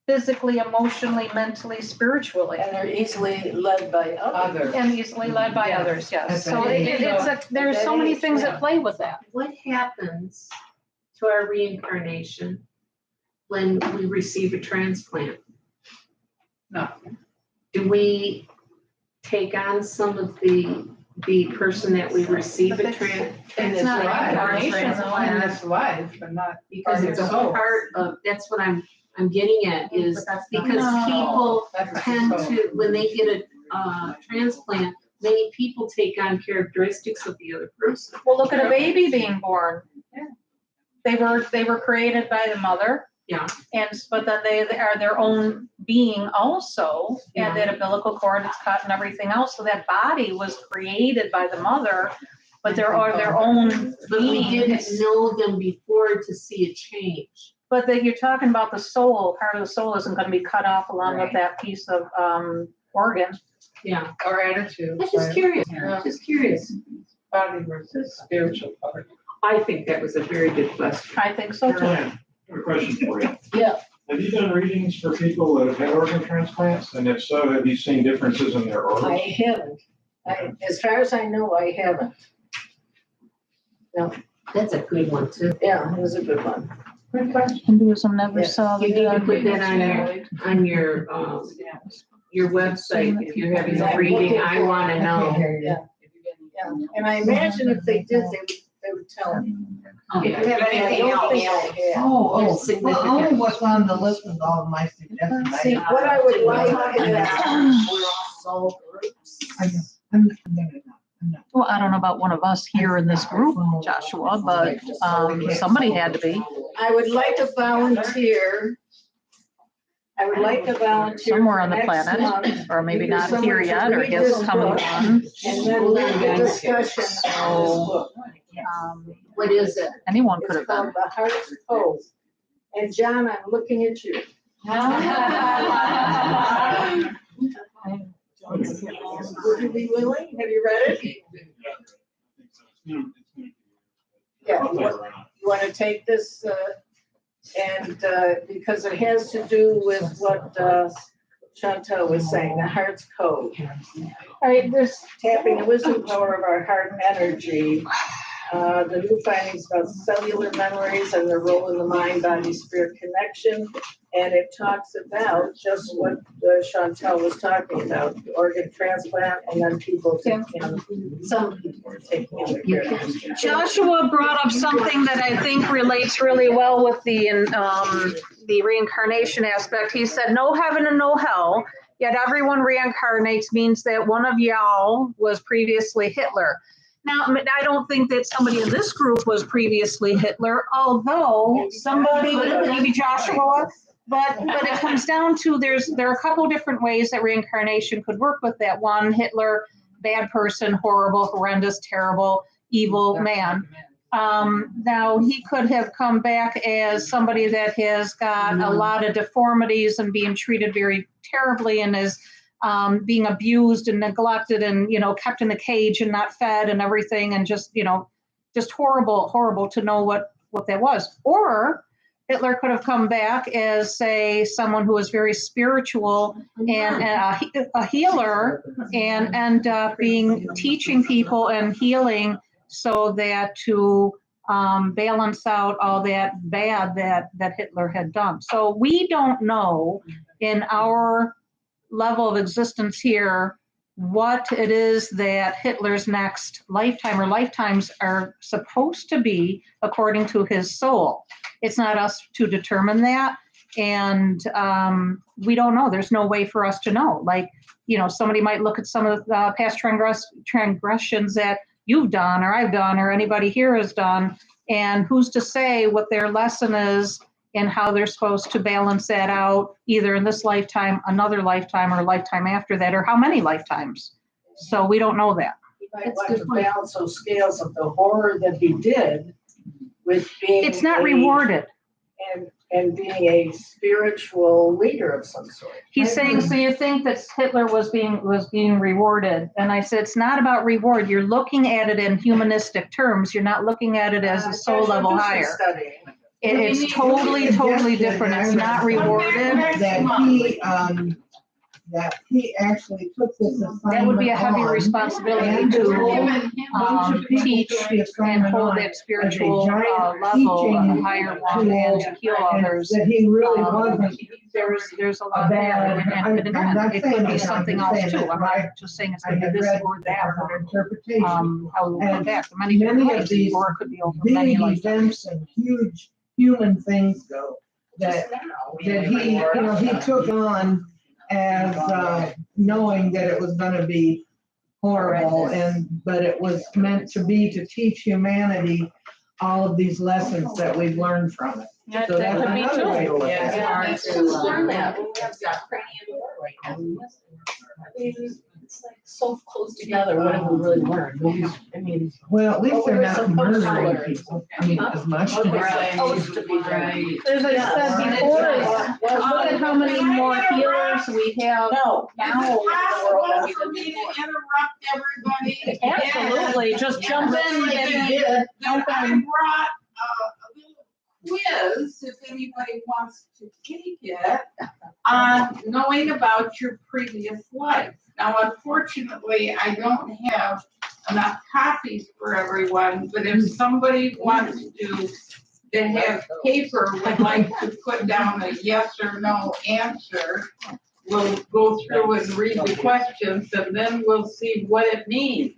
physically, emotionally, mentally, spiritually. And they're easily led by others. And easily led by others, yes. So there's so many things that play with that. What happens to our reincarnation when we receive a transplant? Nothing. Do we take on some of the person that we receive a In this life, but not. because it's a part of, that's what I'm getting at, is because people tend to, when they get a transplant, many people take on characteristics of the other person. Well, look at a baby being born. They were created by the mother. Yeah. But then they are their own being also, and that umbilical cord is cut and everything else. So that body was created by the mother, but there are their own. But we didn't know them before to see a change. But then you're talking about the soul. Part of the soul isn't going to be cut off along with that piece of organ. Yeah. Or attitude. I'm just curious. Just curious. Body versus spiritual part. I think that was a very good question. I think so too. Caroline, I have a question for you. Yeah. Have you done readings for people that have had organ transplants? And if so, have you seen differences in their I organs? haven't. As far as I know, I haven't. No. That's a good one too. Yeah, it was a good one. Good question. Hinduism never Yes. saw You need to put that the on your website if you're having a reading. I want to know. Yeah. And I imagine if they did, they would tell me. Okay. If you have anything else. Well, only what's on the list is all of my suggestions. See, what I would like is, We're all soul groups. I'm not. Well, I don't know about one of us here in this group, Joshua, but somebody had to be. I would like a volunteer. I would like a volunteer. Somewhere on the next planet, month, or maybe not someone here to yet, or read just this coming book, on. And then lead the discussion on this book. What is it? Anyone could It's have been. called The Heart's Code. And John, I'm looking at you. Would you be willing? Have you read it? Yeah. You want to take this, and because it has to do with what Chantal was saying, the heart's code. All right, there's tapping the wisdom power of our heart energy. The new findings about cellular memories and their role in the mind, body, spirit connection. And it talks about just what Chantal was talking about, the organ transplant, and then people taking, some people are taking other care. Joshua brought up something that I think relates really well with the reincarnation aspect. He said, no heaven and no hell, yet everyone reincarnates means that one of y'all was previously Hitler. Now, I don't think that somebody in this group was previously Hitler, although somebody, maybe Joshua, but it comes down to there are a couple different ways that reincarnation could work with that. One, Hitler, bad person, horrible, horrendous, terrible, evil man. Now, he could have come back as somebody that has got a lot of deformities and being treated very terribly and is being abused and neglected and, kept in the cage and not fed and everything, and just horrible to know what that was. Or Hitler could have come back as, say, someone who was very spiritual and a healer, and end up teaching people and healing, so that to balance out all that bad that Hitler had done. So we don't know in our level of existence here what it is that Hitler's next lifetime or lifetimes are supposed to be according to his soul. It's not us to determine that, and we don't know. There's no way for us to know. Like, somebody might look at some of the past transgressions that you've done or I've done or anybody here has done, and who's to say what their lesson is and how they're supposed to balance that out, either in this lifetime, another lifetime, or lifetime after that, or how many lifetimes. So we don't know that. You might want to balance those scales of the horror that he did with being. It's not rewarded. And being a spiritual leader of some sort. He's saying, so you think that Hitler was being rewarded? And I said, it's not about reward. You're looking at it in humanistic terms. You're not looking at it as a soul level higher. It's totally different. It's not rewarded. That he actually took this assignment. That would be a heavy responsibility to teach and hold that spiritual level, a higher one, and to heal others. That he really wasn't. There's a lot there, and it could be something else too. I'm not just saying it's going to be this or that. How we went back to many different places, or it could be over many lifetimes. And huge human things go that he took on as knowing that it was going to be horrible, but it was meant to be to teach humanity all of these lessons that we've learned from it. Yeah, So that that's could be another way to look too. at it. Yeah, It's to learn that. It's like so close together. What have we really learned? I mean. Well, at least they're not murdering learn. people. I mean, as much. Right. Supposed to be right. As I said before, look at how many more healers we have now in the world. For me to interrupt everybody. Absolutely, just jump in and That I brought a little quiz, if anybody wants to take it, on knowing about your previous life. Now, unfortunately, I don't have enough copies for everyone, but if somebody wants to have paper, would like to put down a yes or no answer, we'll go through and read the questions, and then we'll see what it means.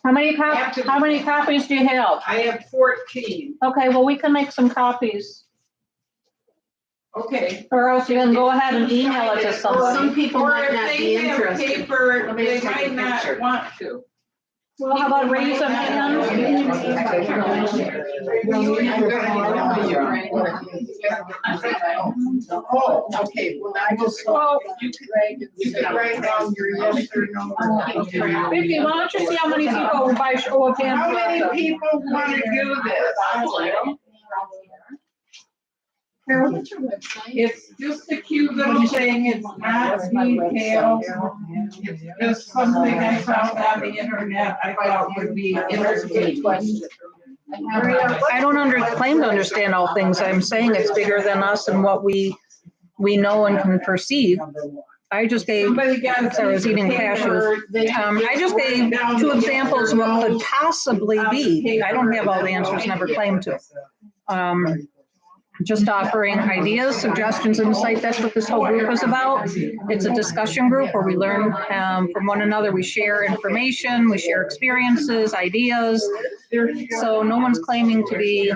How many copies do you have? I have 14. Okay, well, we can make some copies. Okay. Or else you can go ahead and email it to someone. Some people might not be Or if they have interested. paper, they Take a might not picture. want to. Well, how about raise a hand? Oh, okay, well, I just, you can write down your yes or no. Vicky, why don't you see how many people by show of hands? How many people want to do this? Carol, what's your website? It's just a cute little thing, it's not detailed. It's just something I found on the internet I thought would be interesting. I don't claim to understand all things. I'm saying it's bigger than us and what we know and can perceive. I just gave, because I was eating cashews, I just gave 2 examples of what could possibly be. I don't have all the answers, never claimed to. Just offering ideas, suggestions, insight. That's what this whole group is about. It's a discussion group where we learn from one another. We share information, we share experiences, ideas. So no one's claiming to be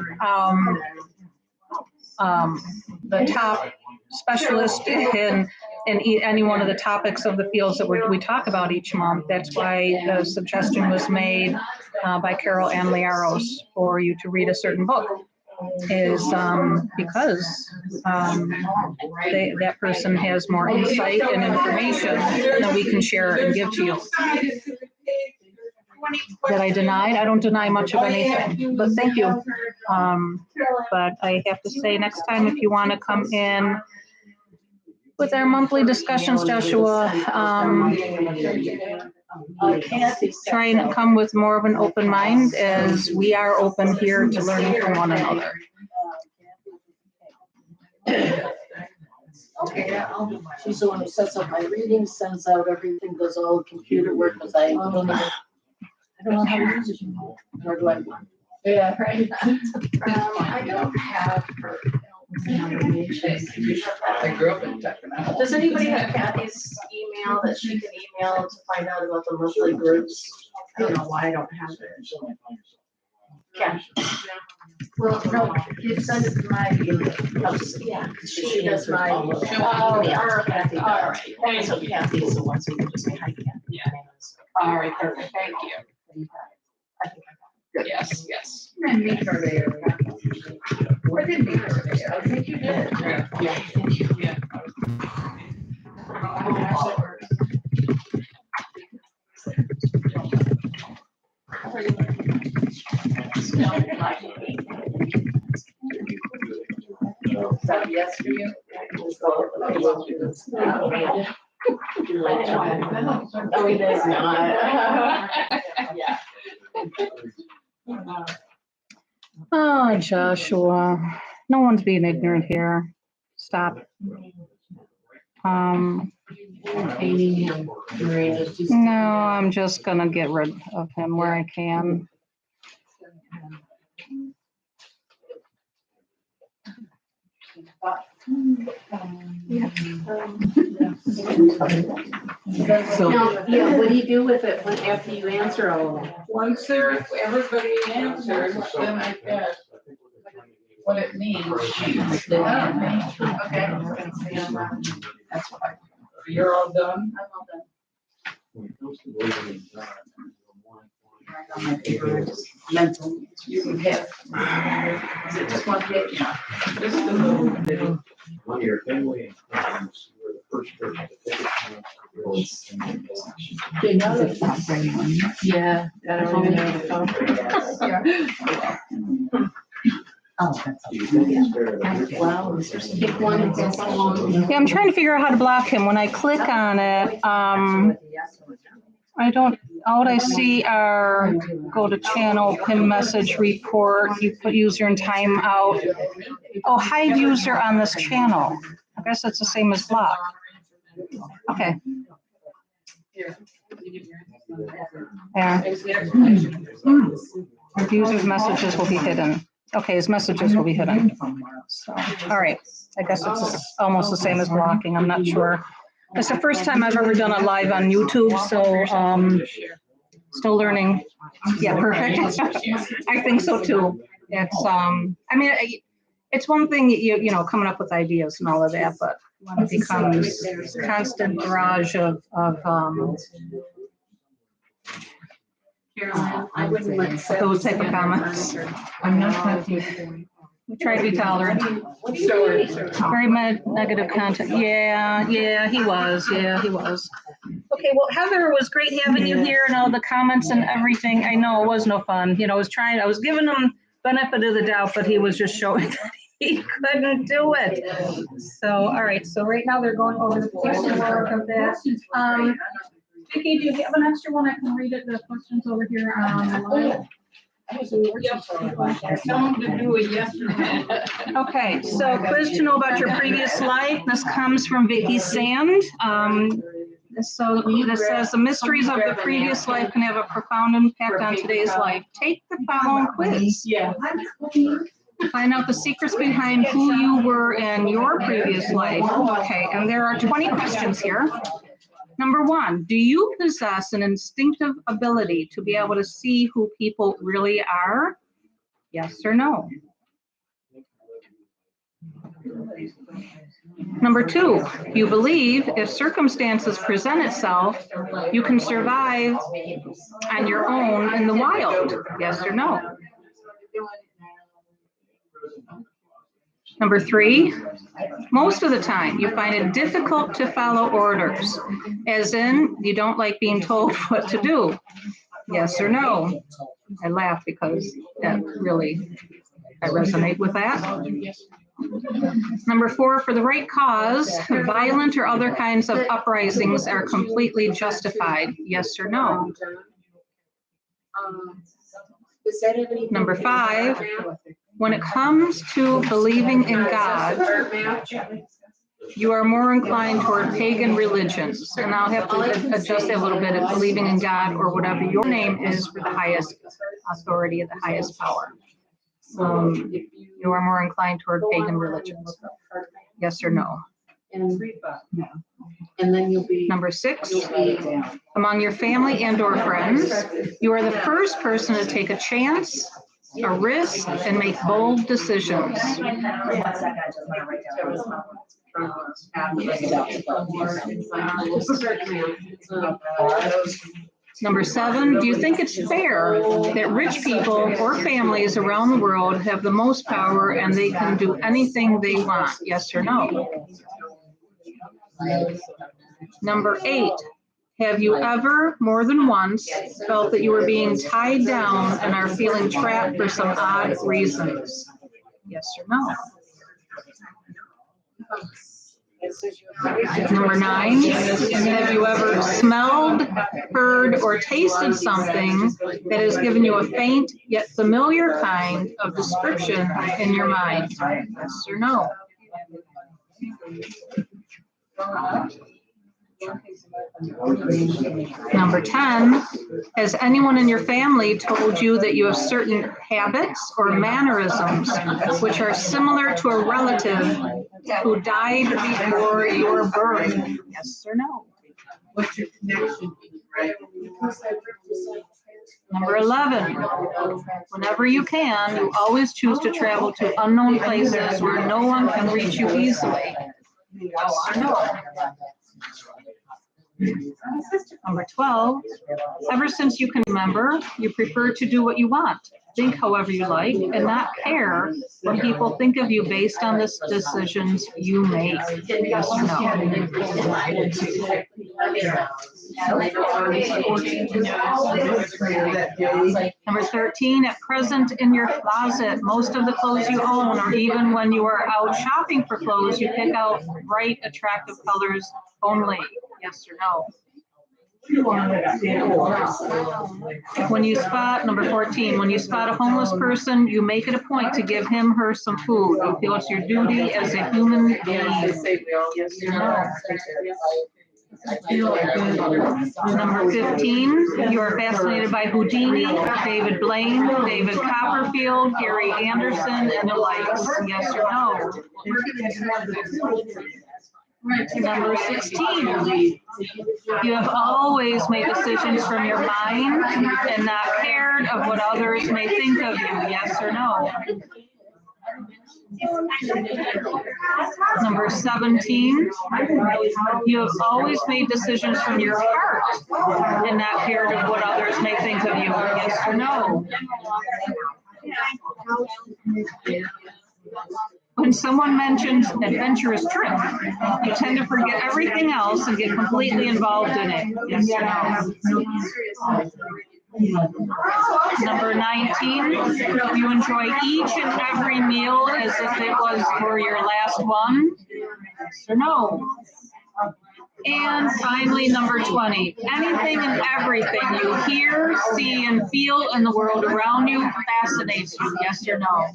the top specialist in any one of the topics of the fields that we talk about each month. That's why the suggestion was made by Carol and Liaros for you to read a certain book. Is because that person has more insight and information that we can share and give to you. That I denied? I don't deny much of anything, but thank you. But I have to say, next time if you want to come in with our monthly discussions, Joshua, try and come with more of an open mind, as we are open here to learning from one another. Okay, yeah, I'll do mine. She's the one who sets up my readings, sends out everything, does all the computer work, because I don't even, I don't know how to use it anymore, nor do I. Yeah, right. I don't have her. I grew up in Tuckerton. Does anybody have Kathy's email that she can email to find out about the monthly groups? I don't know why I don't have it. Kathy. Well, no, you send it to my email. Yeah, she does my. Oh, Kathy all does. right, So Kathy is the one, so you can just say hi, Kathy. Yeah. All right, perfect, thank you. Yes, yes. I didn't meet her there. I didn't meet her there. I think you did. Yeah, thank you, yeah. Is that yes for you? Oh, it is not. Yeah. Oh, Joshua, no one's being ignorant here. Stop. Painting him, Marina's just. No, I'm just gonna get rid of him where I can. Now, yeah, what do you do with it when, after you answer all of them? Once everybody answers, then I guess what it means. Okay. That's what I. You're all done? I'm all done. When it comes to voting, On my paper, just mental. You can have. Is it just one page? Yeah. Just a little bit. when your family and friends were the first person to take it. They know that it's not. Yeah, I don't even know the phone. Oh, that's. Wow, pick one and pass along. Yeah, I'm trying to figure out how to block him. When I click on it, I don't, all I see are go to channel, pin message, report, you put user and timeout. Oh, hide user on this channel. I guess that's the same as block. Okay. Yeah. User's messages will be hidden. Okay, his messages will be hidden. So, all right. I guess it's almost the same as blocking. I'm not sure. It's the first time I've ever done a live on YouTube, so still learning. Yeah, perfect. I think so too. It's I mean, it's one thing you know coming up with ideas and all of that, but when it becomes constant barrage of Caroline, I wouldn't let. those type of comments. I'm not touching. We try to be tolerant. What do you mean? Very negative content. Yeah, he was. Yeah, he was. Okay, well, Heather, it was great having you here and all the comments and everything. I know it was no fun. You know, I was giving him benefit of the doubt, but he was just showing that he couldn't do it. So, all right. So right now they're going over the question work of that. Vicki, do you have an extra one? I can read it. The questions over here. Tell them to do it yesterday. Okay, so quiz to know about your previous life. This comes from Vicki Sand. So this says the mysteries of the previous life can have a profound impact on today's life. Take the following quiz. Yeah. Find out the secrets behind who you were in your previous life. Okay, and there are 20 questions here. Number 1, do you possess an instinctive ability to be able to see who people really are? Yes or no? Number 2, you believe if circumstances present itself, you can survive on your own in the wild? Yes or no? Number 3, most of the time you find it difficult to follow orders, as in you don't like being told what to do. Yes or no? I laugh because that really, I resonate with that. Number 4, for the right cause, violent or other kinds of uprisings are completely justified. Yes or no? Does that have anything? Number 5, When it comes to believing in God, you are more inclined toward pagan religions. And I'll have to adjust that a little bit of believing in God or whatever your name is for the highest authority, the highest power. You are more inclined toward pagan religions. Yes or no? And then you'll be. Number 6, among your family and or friends, you are the first person to take a chance, a risk, and make bold decisions. Number 7, do you think it's fair that rich people or families around the world have the most power and they can do anything they want? Yes or no? Number 8, have you ever, more than once, felt that you were being tied down and are feeling trapped for some odd reasons? Yes or no? Number 9, have you ever smelled, heard, or tasted something that has given you a faint yet familiar kind of description in your mind? Yes or no? Number 10, has anyone in your family told you that you have certain habits or mannerisms which are similar to a relative who died before your birth? Yes or no? What's your connection? Number 11, whenever you can, you always choose to travel to unknown places where no one can reach you easily. Yes or no? Number 12, ever since you can remember, you prefer to do what you want, think however you like, and not care what people think of you based on the decisions you make. Yes or no? Number 13, at present in your closet, most of the clothes you own, or even when you are out shopping for clothes, you pick out bright, attractive colors only. Yes or no? When you spot, number 14, when you spot a homeless person, you make it a point to give him, her some food. You feel it's your duty as a human being. Yes or no? Number 15, you are fascinated by Houdini, David Blaine, David Copperfield, Gary Anderson, and the likes. Yes or no? Number 16, you have always made decisions from your mind and not cared of what others may think of you. Yes or no? Number 17, you have always made decisions from your heart and not cared of what others may think of you. Yes or no? When someone mentions an adventurous trip, you tend to forget everything else and get completely involved in it. Yes or no? Number 19, you enjoy each and every meal as if it was for your last one. Yes or no? And finally, number 20, anything and everything you hear, see, and feel in the world around you fascinates you. Yes or no?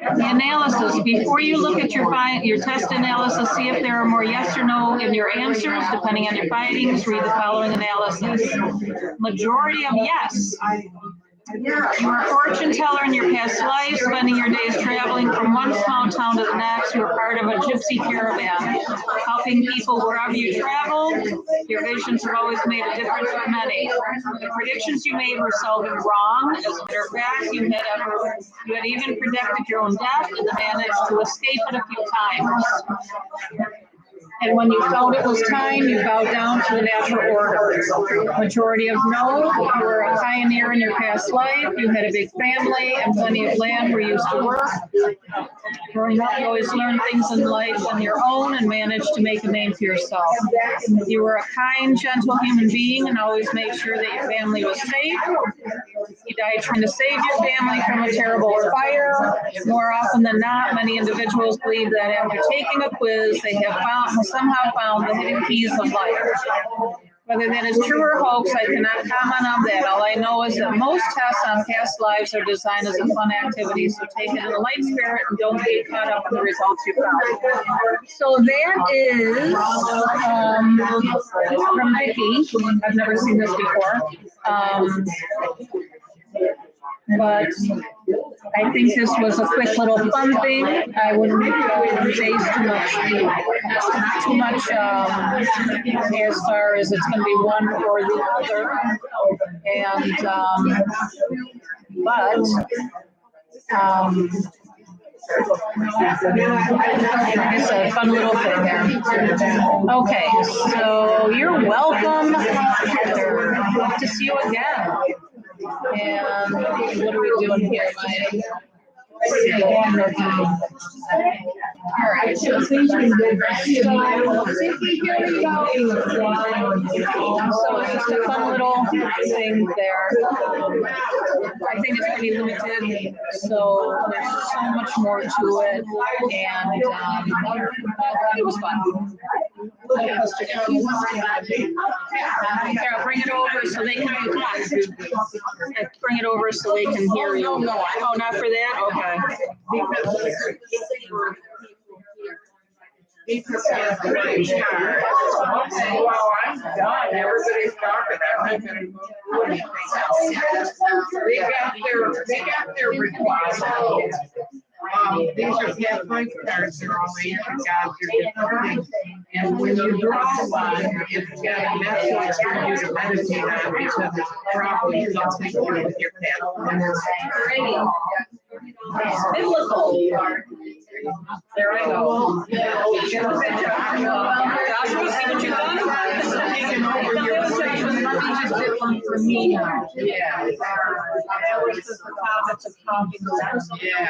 The analysis, before you look at your test analysis, see if there are more yes or no in your answers. Depending on your findings, read the following analysis. Majority of yes. You are a fortune teller in your past life, spending your days traveling from one small town to the next. You are part of a gypsy caravan, helping people wherever you travel. Your visions have always made a difference for many. The predictions you made were seldom wrong. As a matter of fact, you had even predicted your own death and managed to escape it a few times. And when you felt it was time, you bowed down to the natural order. Majority of no, you were a pioneer in your past life. You had a big family and plenty of land where you used to work. Growing up, you always learned things in life on your own and managed to make a name for yourself. You were a kind, gentle human being and always made sure that your family was safe. You died trying to save your family from a terrible fire. More often than not, many individuals believe that after taking a quiz, they have somehow found the hidden keys of life. Whether that is true or hoax, I cannot comment on that. All I know is that most tests on past lives are designed as a fun activity, so take it in a light spirit and don't get caught up in the results you found. So that is from Vicky. I've never seen this before. But I think this was a quick little fun thing. I wouldn't say too much as far as it's going to be one or the other. And it's a fun little thing there. Okay, so you're welcome, Heather. Hope to see you again. And what are we doing here, Maya? All right. So it's just a fun little thing there. I think it's pretty limited, so there's so much more to it, and it was fun. Here, I'll bring it over so they can bring it over so they can hear you. Oh, not for that? Okay. Well, I'm done. Everybody's talking. I'm not gonna do anything else. They got their requests. These are past life cards. They're all age and gods. They're different things. And when you draw one, it's got a message for you to meditate on because it's probably something to do with your past life. Biblical. There I go. Joshua, see what you've done? For me now. Yeah. That was the topic of talking. Yeah.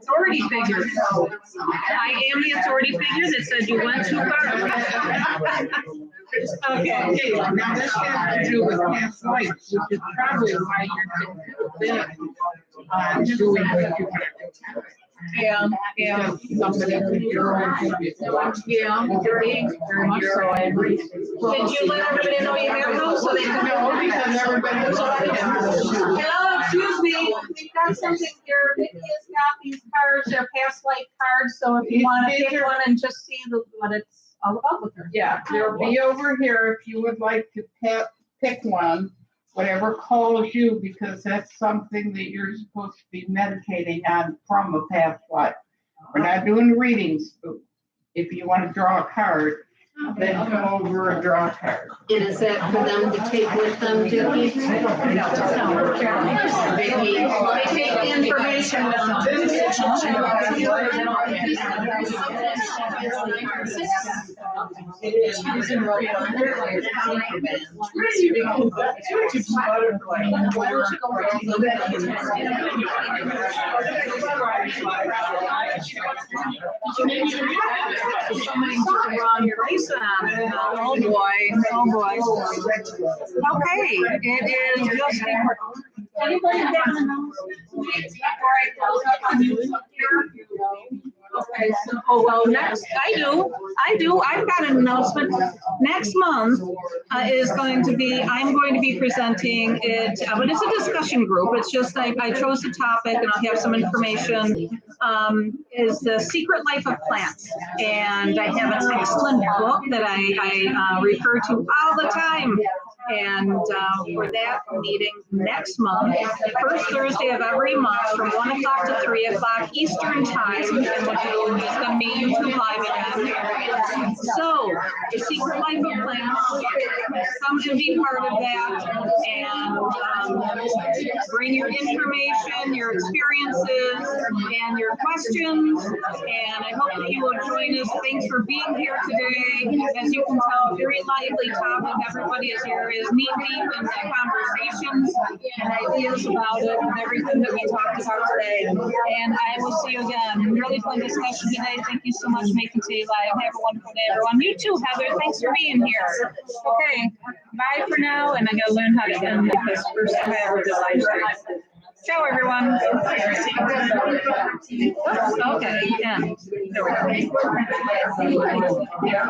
Authority figure. I am the authority figure that said you went too far. Okay. Now this has to do with past life, which is probably why you're doing what you want to do. Yeah. Somebody with your own. Yeah, very much so, I agree. Did you let everybody know you have those so they can know? Because everybody was Hello, excuse me, we've got something here. Vicky has got these cards, they're past life cards, so if you want to pick one and just see what it's all about with her. Yeah, they'll be over here if you would like to pick one, whatever calls you, because that's something that you're supposed to be meditating on from a past life. We're not doing readings. If you want to draw a card, then come over and draw a card. And is that for them to take with them, Vicky? They take the information with them. Somebody put the wrong place on. Oh boy. Okay, it is just. Anybody down the nose? Before I close up on you here. Okay, so, next, I do, I've got an announcement. Next month is going to be, I'm going to be presenting it, but it's a discussion group. It's just, I chose the topic and I'll have some information, is The Secret Life of Plants. And I have an excellent book that I refer to all the time. And for that meeting next month, first Thursday of every month from 1 o'clock to 3 o'clock Eastern time, and which is going to be YouTube Live again. So, The Secret Life of Plants, come and be part of that, and bring your information, your experiences, and your questions, and I hope that you will join us. Thanks for being here today. As you can tell, a very lively topic. Everybody is here is knee deep in the conversations and ideas about it and everything that we talked about today. And I will see you again. Really fun discussion today. Thank you so much for making today live. Have a wonderful day, everyone. You too, Heather. Thanks for being here. Okay, bye for now. And I gotta learn how to end this first time I ever did live stream. Ciao, everyone. Okay, end. There we go.